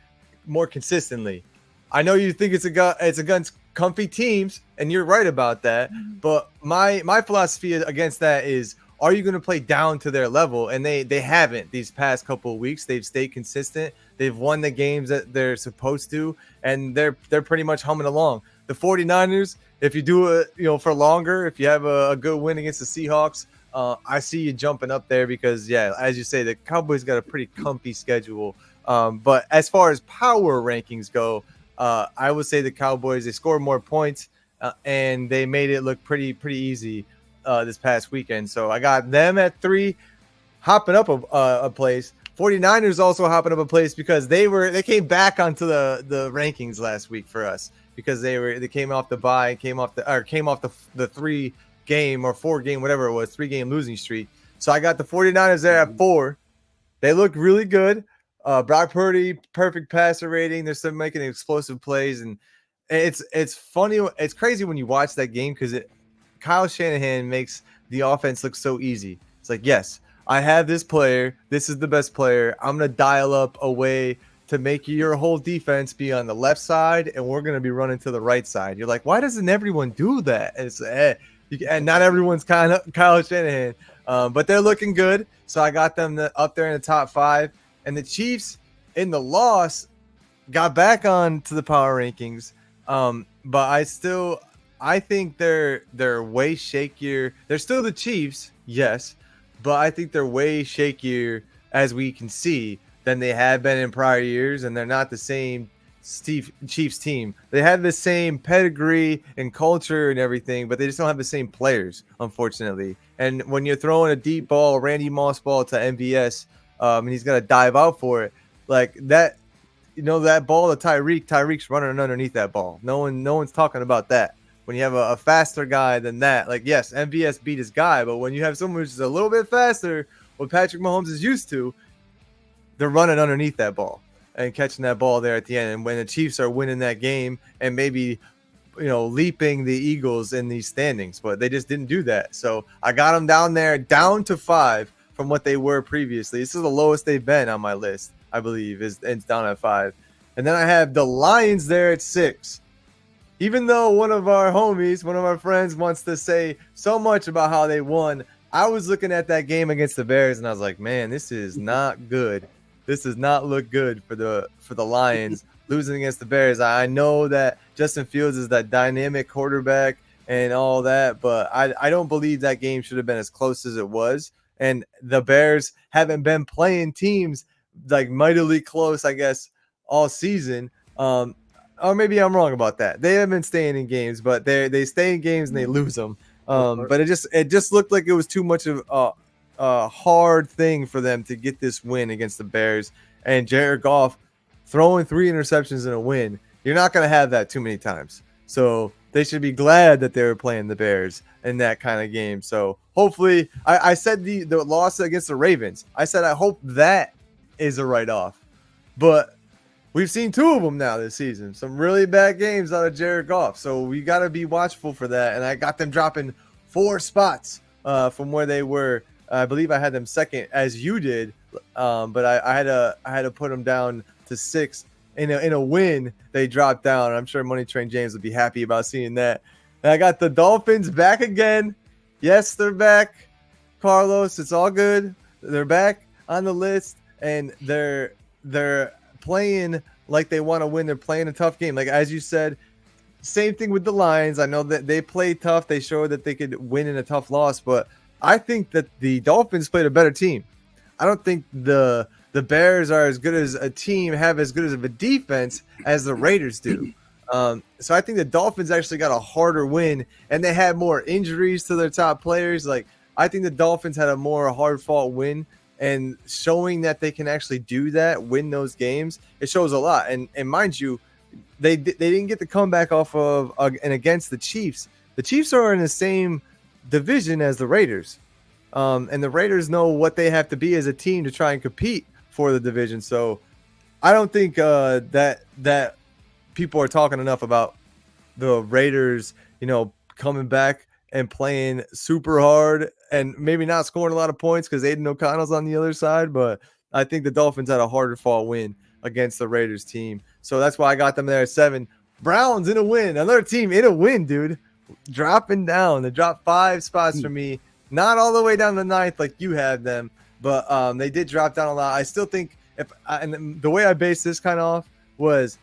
more consistently. I know you think it's against comfy teams, and you're right about that. But my philosophy against that is, are you going to play down to their level? And they haven't these past couple of weeks. They've stayed consistent. They've won the games that they're supposed to, and they're pretty much humming along. The 49ers, if you do it, for longer, if you have a good win against the Seahawks, I see you jumping up there because, yeah, as you say, the Cowboys got a pretty comfy schedule. But as far as power rankings go, I would say the Cowboys, they scored more points, and they made it look pretty easy this past weekend. So I got them at 3, hopping up a place. 49ers also hopping up a place because they came back onto the rankings last week for us because they came off the bye, came off the 3-game or 4-game, whatever it was, 3-game losing streak. So I got the 49ers there at 4. They look really good. Brock Purdy, perfect passer rating. They're still making explosive plays, and it's funny. It's crazy when you watch that game because Kyle Shanahan makes the offense look so easy. It's like, yes, I have this player. This is the best player. I'm gonna dial up a way to make your whole defense be on the left side, and we're gonna be running to the right side. You're like, why doesn't everyone do that? And it's and not everyone's kind of Kyle Shanahan, but they're looking good. So I got them up there in the top 5. And the Chiefs in the loss got back on to the power rankings. But I think they're way shakier. They're still the Chiefs, yes, but I think they're way shakier, as we can see, than they have been in prior years, and they're not the same Chiefs team. They have the same pedigree and culture and everything, but they just don't have the same players, unfortunately. And when you're throwing a deep ball, Randy Moss ball to MVS, and he's gonna dive out for it, like that, that ball to Tyreek's running underneath that ball. No one's talking about that. When you have a faster guy than that, like, yes, MVS beat his guy, but when you have someone who's just a little bit faster, what Patrick Mahomes is used to, they're running underneath that ball and catching that ball there at the end. And when the Chiefs are winning that game and maybe, leaping the Eagles in these standings, but they just didn't do that. So I got them down there, down to 5 from what they were previously. This is the lowest they've been on my list, I believe, it's down at 5. And then I have the Lions there at 6. Even though one of our friends wants to say so much about how they won, I was looking at that game against the Bears and I was like, man, this is not good. This does not look good for the Lions losing against the Bears. I know that Justin Fields is that dynamic quarterback and all that, but I don't believe that game should have been as close as it was. And the Bears haven't been playing teams like mightily close, I guess, all season. Or maybe I'm wrong about that. They have been staying in games, but they stay in games and they lose them. But it just looked like it was too much of a hard thing for them to get this win against the Bears. And Jared Goff throwing 3 interceptions in a win, you're not going to have that too many times. So they should be glad that they were playing the Bears in that kind of game. So hopefully, I said the loss against the Ravens, I said I hope that is a write-off. But we've seen 2 of them now this season. Some really bad games out of Jared Goff. So we got to be watchful for that. And I got them dropping 4 spots from where they were. I believe I had them second, as you did. But I had to put them down to 6. In a win, they dropped down. I'm sure Money Train James would be happy about seeing that. And I got the Dolphins back again. Yes, they're back. Carlos, it's all good. They're back on the list. And they're playing like they want to win. They're playing a tough game. Like, as you said, same thing with the Lions. I know that they played tough. They showed that they could win in a tough loss, but I think that the Dolphins played a better team. I don't think the Bears are as good as a team, have as good as of a defense as the Raiders do. So I think the Dolphins actually got a harder win, and they had more injuries to their top players. Like, I think the Dolphins had a more hard-fought win. And showing that they can actually do that, win those games, it shows a lot. And mind you, they didn't get the comeback off of and against the Chiefs. The Chiefs are in the same division as the Raiders, and the Raiders know what they have to be as a team to try and compete for the division. So I don't think that people are talking enough about the Raiders, coming back and playing super hard and maybe not scoring a lot of points because Aiden O'Connell's on the other side. But I think the Dolphins had a harder fought win against the Raiders team. So that's why I got them there at 7. Browns in a win. Another team in a win, dude. Dropping down. They dropped 5 spots for me. Not all the way down to 9th like you had them, but they did drop down a lot. I still think and the way I based this kind of off was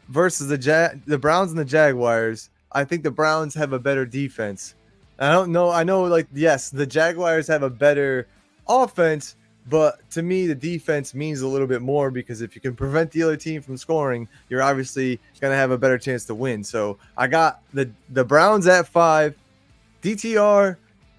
versus the Browns and the Jaguars. I think the Browns have a better defense. I don't know. I know, like, yes, the Jaguars have a better offense, but to me, the defense means a little bit more because if you can prevent the other team from scoring, you're obviously going to have a better chance to win. So I got the Browns at 5. DTR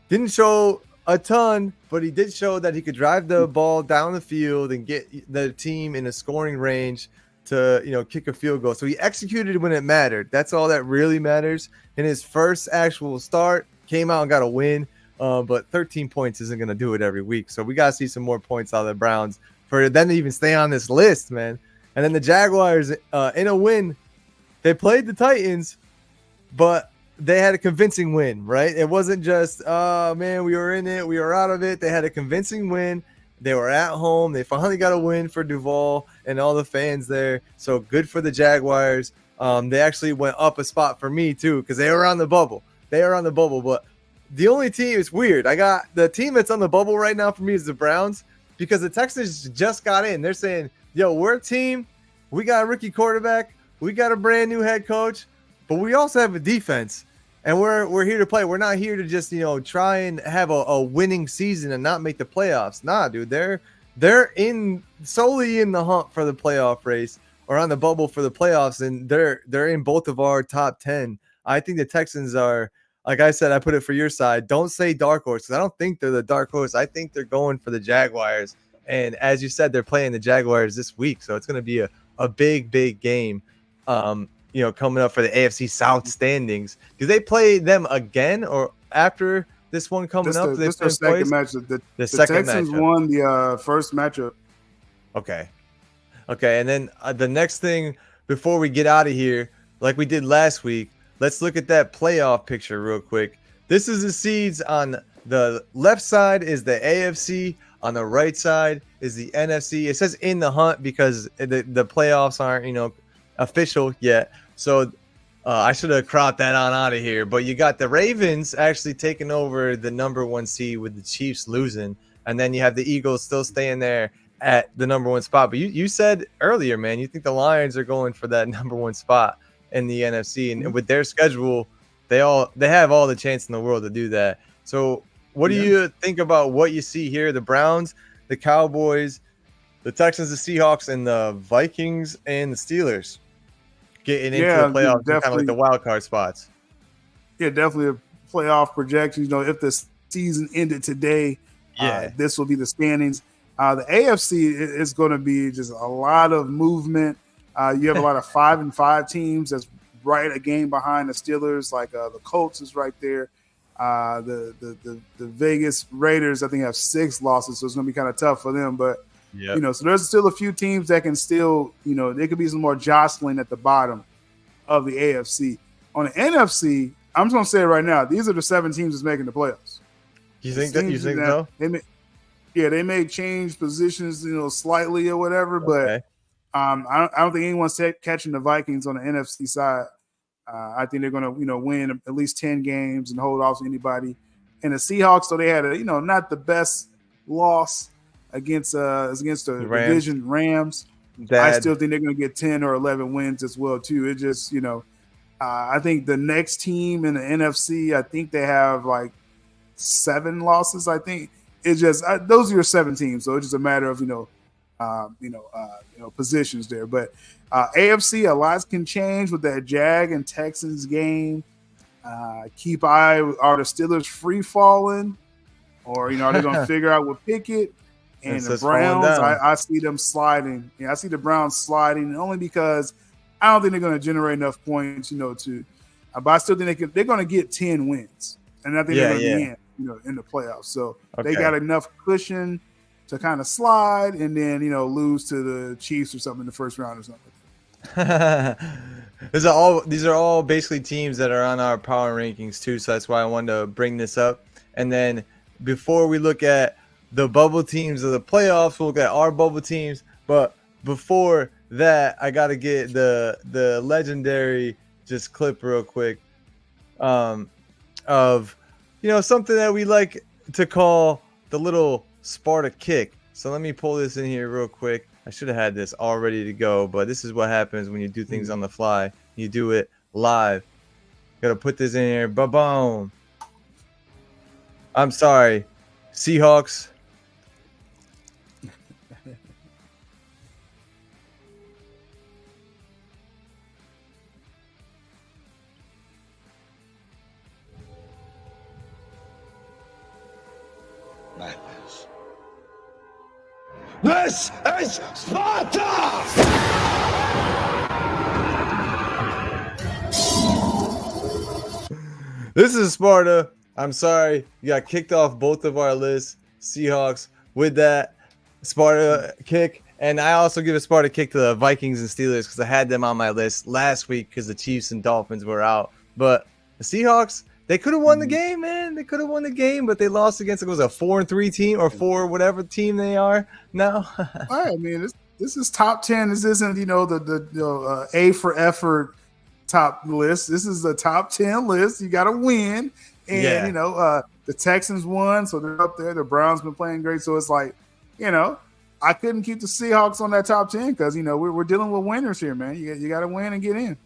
didn't show a ton, but he did show that he could drive the ball down the field and get the team in a scoring range to kick a field goal. So he executed when it mattered. That's all that really matters. In his first actual start, came out and got a win. But 13 points isn't going to do it every week. So we got to see some more points out of the Browns for them to even stay on this list, man. And then the Jaguars, in a win, they played the Titans, but they had a convincing win, right? It wasn't just, oh, man, we were in it, we were out of it. They had a convincing win. They were at home. They finally got a win for Duval and all the fans there. So good for the Jaguars. They actually went up a spot for me, too, because they were on the bubble. But the only team is weird. I got the team that's on the bubble right now for me is the Browns because the Texans just got in. They're saying, yo, we're a team. We got a rookie quarterback. We got a brand new head coach, but we also have a defense. And we're here to play. We're not here to just, try and have a winning season and not make the playoffs. Nah, dude, they're solely in the hunt for the playoff race. are on the bubble for the playoffs, and they're in both of our top 10. I think the Texans are, like I said, I put it for your side. Don't say dark horse, because I don't think they're the dark horse. I think they're going for the Jaguars. And as you said, they're playing the Jaguars this week, so it's going to be a big, big game. Coming up for the AFC South standings. Do they play them again or after this one coming up? This their second match. The second Texans matchup. won the first matchup. Okay, and then the next thing before we get out of here, like we did last week, let's look at that playoff picture real quick. This is the seeds. On the left side is the AFC. On the right side is the NFC. It says in the hunt because the playoffs aren't, official yet. So I should have cropped that on out of here. But you got the Ravens actually taking over the number 1 seed with the Chiefs losing. And then you have the Eagles still staying there at the number 1 spot. But you said earlier, man, you think the Lions are going for that number 1 spot in the NFC. And with their schedule, they have all the chance in the world to do that. So what do you think about what you see here? The Browns, the Cowboys, the Texans, the Seahawks, and the Vikings and the Steelers getting into the playoffs, kind of like the wild card spots. Yeah, definitely a playoff projection. If the season ended today, this will be the standings. The AFC is going to be just a lot of movement. You have a lot of 5-5 teams that's right a game behind the Steelers. Like the Colts is right there. The Vegas Raiders, I think, have 6 losses, so it's going to be kind of tough for them. But so there's still a few teams that can still, there could be some more jostling at the bottom of the AFC. On the NFC, I'm just going to say it right now, these are the 7 teams that's making the playoffs. You think so? They may change positions, slightly or whatever, but I don't think anyone's catching the Vikings on the NFC side. I think they're going to, win at least 10 games and hold off anybody. And the Seahawks, so they had a, not the best loss against the division Rams. I still think they're going to get 10 or 11 wins as well too. It just, I think the next team in the NFC, I think they have like 7 losses. I think it's just those are your 7 teams, so it's just a matter of positions there. But AFC, a lot can change with that Jag and Texans game. Keep eye, are the Steelers free falling, or are they going to figure out with Pickett? And the Browns, I see them sliding. Yeah, I see the Browns sliding only because I don't think they're going to generate enough points, but I still think they're going to get 10 wins, and I think they're going to be in the playoffs. So they got enough cushion to kind of slide and then, lose to the Chiefs or something in the first round or something. These are all basically teams that are on our power rankings too, so that's why I wanted to bring this up. And then before we look at the bubble teams of the playoffs, we'll look at our bubble teams. But before that, I got to get the legendary just clip real quick of something that we like to call the little Sparta kick. So let me pull this in here real quick. I should have had this all ready to go, but this is what happens when you do things on the fly. You do it live. Gotta put this in here. Ba-boom. I'm sorry, Seahawks. Madness. This is Sparta! This is Sparta. I'm sorry. You got kicked off both of our lists. Seahawks with that Sparta kick. And I also give a Sparta kick to the Vikings and Steelers because I had them on my list last week because the Chiefs and Dolphins were out. But the Seahawks, they could have won the game, man. They could have won the game, but they lost against a 4-3 team or 4 whatever team they are now. I mean, this is top 10. This isn't, the A for effort top list. This is a top 10 list. You got to win. And, the Texans won, so they're up there. The Browns been playing great. So it's like, I couldn't keep the Seahawks on that top 10 because, we're dealing with winners here, man. You got to win and get in.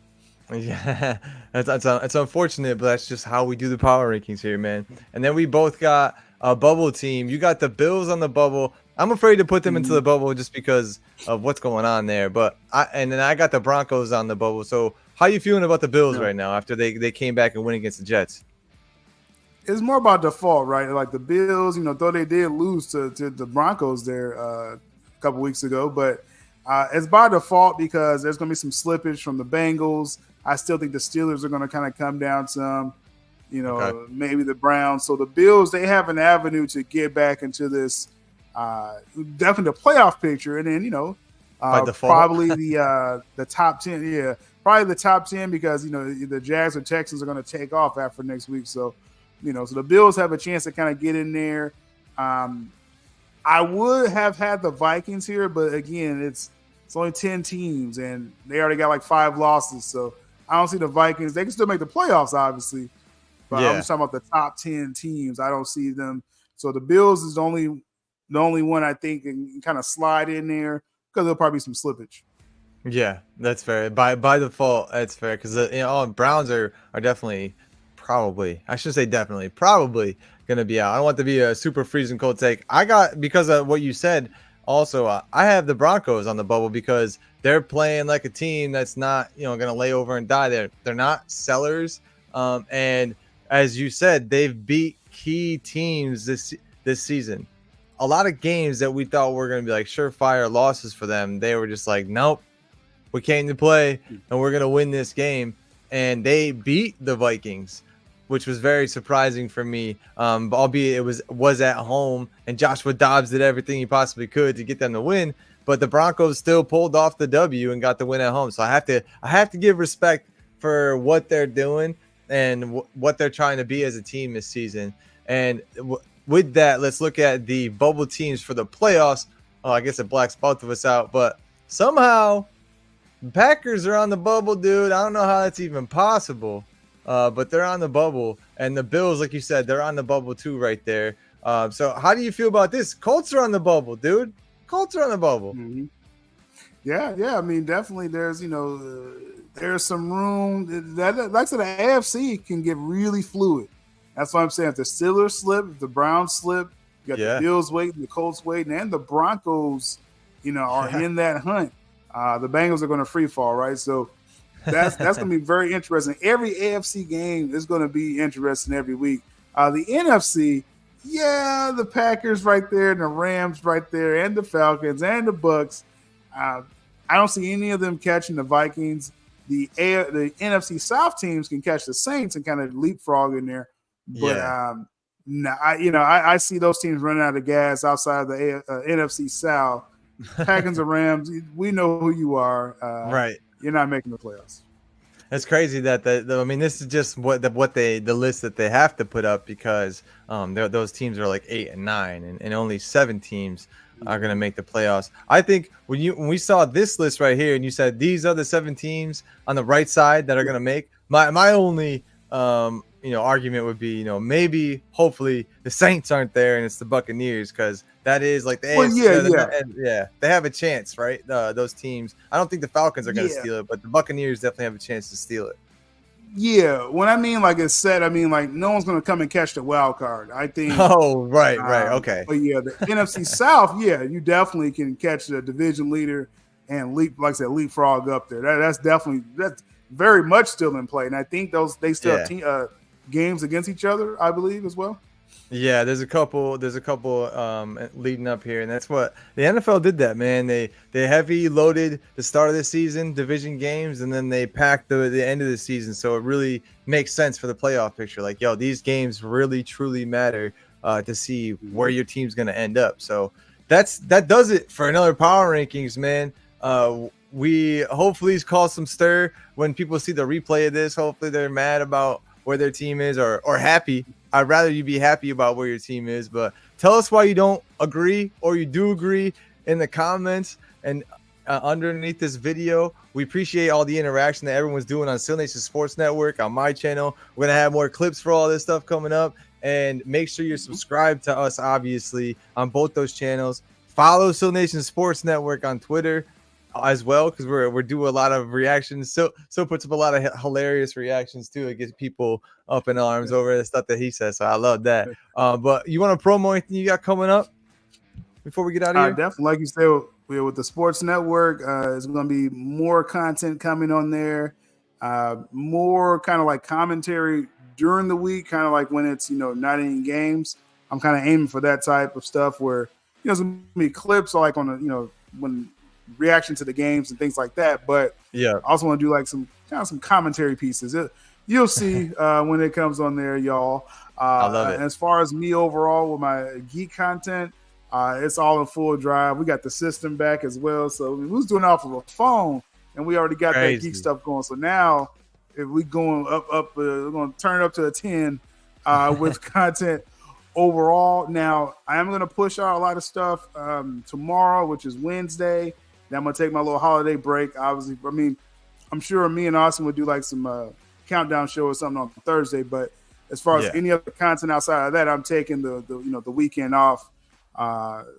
Yeah, it's unfortunate, but that's just how we do the power rankings here, man. And then we both got a bubble team. You got the Bills on the bubble. I'm afraid to put them into the bubble just because of what's going on there. But then I got the Broncos on the bubble. So how you feeling about the Bills right now after they came back and win against the Jets? It's more about default, right? Like the Bills, though they did lose to the Broncos there a couple weeks ago, but it's by default because there's going to be some slippage from the Bengals. I still think the Steelers are going to kind of come down some, maybe the Browns. So the Bills, they have an avenue to get back into this definitely the playoff picture, and then probably the top 10. Yeah, probably the top 10 because the Jags or Texans are going to take off after next week. So so the Bills have a chance to kind of get in there. I would have had the Vikings here, but again, it's only 10 teams, and they already got like 5 losses. So I don't see the Vikings. They can still make the playoffs, obviously. But I'm just talking about the top 10 teams. I don't see them. So the Bills is the only one I think can kind of slide in there because there'll probably be some slippage. Yeah, that's fair. By default, that's fair because Browns are definitely probably going to be out. I don't want to be a super freezing cold take. I got, because of what you said, also, I have the Broncos on the bubble because they're playing like a team that's not, going to lay over and die. They're not sellers. And as you said, they've beat key teams this season. A lot of games that we thought were going to be like surefire losses for them, they were just like, nope, we came to play and we're going to win this game. And they beat the Vikings, which was very surprising for me, albeit it was at home, and Joshua Dobbs did everything he possibly could to get them to win. But the Broncos still pulled off the W and got the win at home. So I have to give respect for what they're doing and what they're trying to be as a team this season. And with that, let's look at the bubble teams for the playoffs. Oh, I guess it blacks both of us out, but somehow the Packers are on the bubble, dude. I don't know how that's even possible. But they're on the bubble, and the Bills, like you said, they're on the bubble too right there. So how do you feel about this? Colts are on the bubble, dude. Colts are on the bubble. Mm-hmm. Yeah. I mean, definitely there's, there's some room. Like I said, the AFC can get really fluid. That's what I'm saying. If the Steelers slip, if the Browns slip, you got the Bills waiting, the Colts waiting, and the Broncos, are in that hunt. The Bengals are going to free fall, right? So that's going to be very interesting. Every AFC game is going to be interesting every week. The NFC, the Packers right there, and the Rams right there, and the Falcons and the Bucks. I don't see any of them catching the Vikings. The NFC South teams can catch the Saints and kind of leapfrog in there. But I see those teams running out of gas outside of the NFC South. Packers and Rams, we know who you are. Right. You're not making the playoffs. It's crazy that this is just the list that they have to put up because those teams are like 8 and 9 and only 7 teams are going to make the playoffs. I think when we saw this list right here and you said these are the 7 teams on the right side that are going to make, my only argument would be maybe hopefully the Saints aren't there and it's the Buccaneers because that is like the AFC, they have a chance, right? Those teams. I don't think the Falcons are going to steal it, but the Buccaneers definitely have a chance to steal it. Yeah, when I mean like it's set, I mean like no one's going to come and catch the wild card. I think. Oh, right, okay. But the NFC South, you definitely can catch the division leader and leapfrog up there. That's very much still in play, and I think they still have games against each other, I believe, as well. Yeah, there's a couple leading up here, and that's what the NFL did. That man, they heavy loaded the start of the season, division games, and then they packed the end of the season. So it really makes sense for the playoff picture. Like, these games really truly matter to see where your team's going to end up. So that does it for another power rankings, man. We hopefully cause some stir when people see the replay of this. Hopefully they're mad about where their team is or happy. I'd rather you be happy about where your team is, but tell us why you don't agree or you do agree in the comments and underneath this video. We appreciate all the interaction that everyone's doing on Sylnation Sports Network, on my channel. We're going to have more clips for all this stuff coming up, and make sure you're subscribed to us, obviously, on both those channels. Follow Sylnation Sports Network on Twitter as well, because we're doing a lot of reactions. So puts up a lot of hilarious reactions too. It gets people up in arms over the stuff that he says. So I love that. But you want to promo anything you got coming up? before we get out of here? Definitely, like you said, with the sports network, there's going to be more content coming on there, more kind of like commentary during the week, kind of like when it's, not any games. I'm kind of aiming for that type of stuff where, there's going to be clips like on the, when reaction to the games and things like that. But yeah, I also want to do like some commentary pieces. You'll see when it comes on there, y'all. I love it. As far as me overall with my geek content, it's all in full drive. We got the system back as well. So we was doing it off of a phone, and we already got that geek stuff going. So now, if we going up, we're going to turn it up to a 10 with content overall. Now, I am going to push out a lot of stuff tomorrow, which is Wednesday. Then I'm going to take my little holiday break. Obviously, I mean, I'm sure me and Austin would do like some countdown show or something on Thursday. But as far as any other content outside of that, I'm taking the weekend off.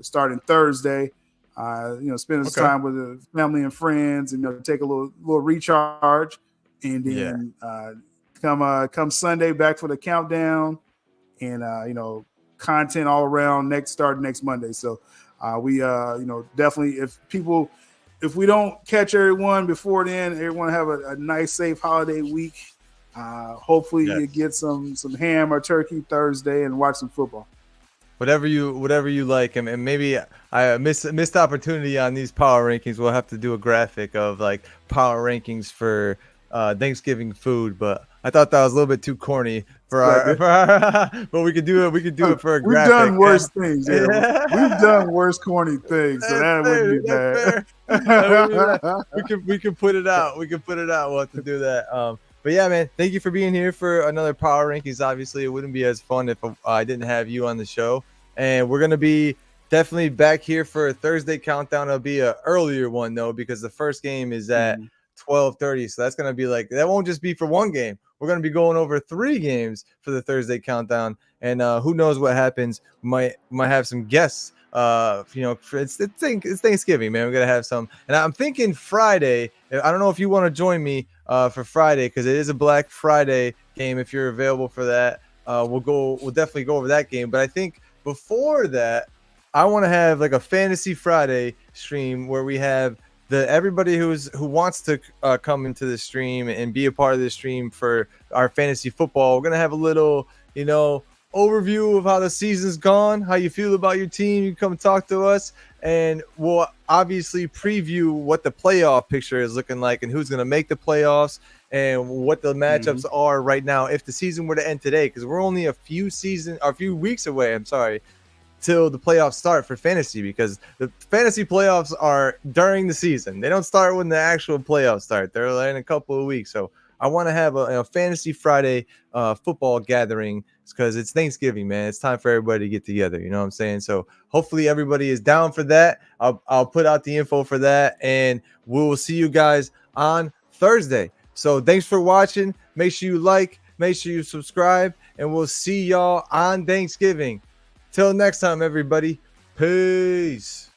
Starting Thursday, spending some time with the family and friends, and take a little recharge, and then come Sunday back for the countdown, and content all around starting next Monday. So we definitely, if we don't catch everyone before then, everyone have a nice safe holiday week. Hopefully you get some ham or turkey Thursday and watch some football. Whatever you like, and maybe I missed opportunity on these power rankings. We'll have to do a graphic of like power rankings for Thanksgiving food, but I thought that was a little bit too corny for our but we could do it. We could do it for a graphic. We've done worse things. Yeah. We've done worse corny things, so that wouldn't be bad. We can put it out. We can put it out. We'll have to do that. But yeah, man, thank you for being here for another Power Rankings. Obviously, it wouldn't be as fun if I didn't have you on the show. And we're going to be definitely back here for a Thursday countdown. It'll be an earlier one, though, because the first game is at 12:30. So that's going to be that won't just be for one game. We're going to be going over 3 games for the Thursday countdown. And who knows what happens. Might have some guests. It's Thanksgiving, man. We're going to have some. And I'm thinking Friday. I don't know if you want to join me for Friday, because it is a Black Friday game. If you're available for that, we'll definitely go over that game. But I think before that, I want to have like a Fantasy Friday stream where we have everybody who wants to come into the stream and be a part of the stream for our fantasy football. We're gonna have a little, overview of how the season's gone, how you feel about your team. You come talk to us, and we'll obviously preview what the playoff picture is looking like and who's going to make the playoffs and what the matchups are right now if the season were to end today, because we're only a few weeks away, till the playoffs start for fantasy, because the fantasy playoffs are during the season. They don't start when the actual playoffs start. They're in a couple of weeks. So I want to have a Fantasy Friday football gathering, because it's Thanksgiving, man. It's time for everybody to get together. You know what I'm saying? So hopefully everybody is down for that. I'll put out the info for that, and we'll see you guys on Thursday. So thanks for watching. Make sure you like, make sure you subscribe, and we'll see y'all on Thanksgiving. Till next time, everybody. Peace.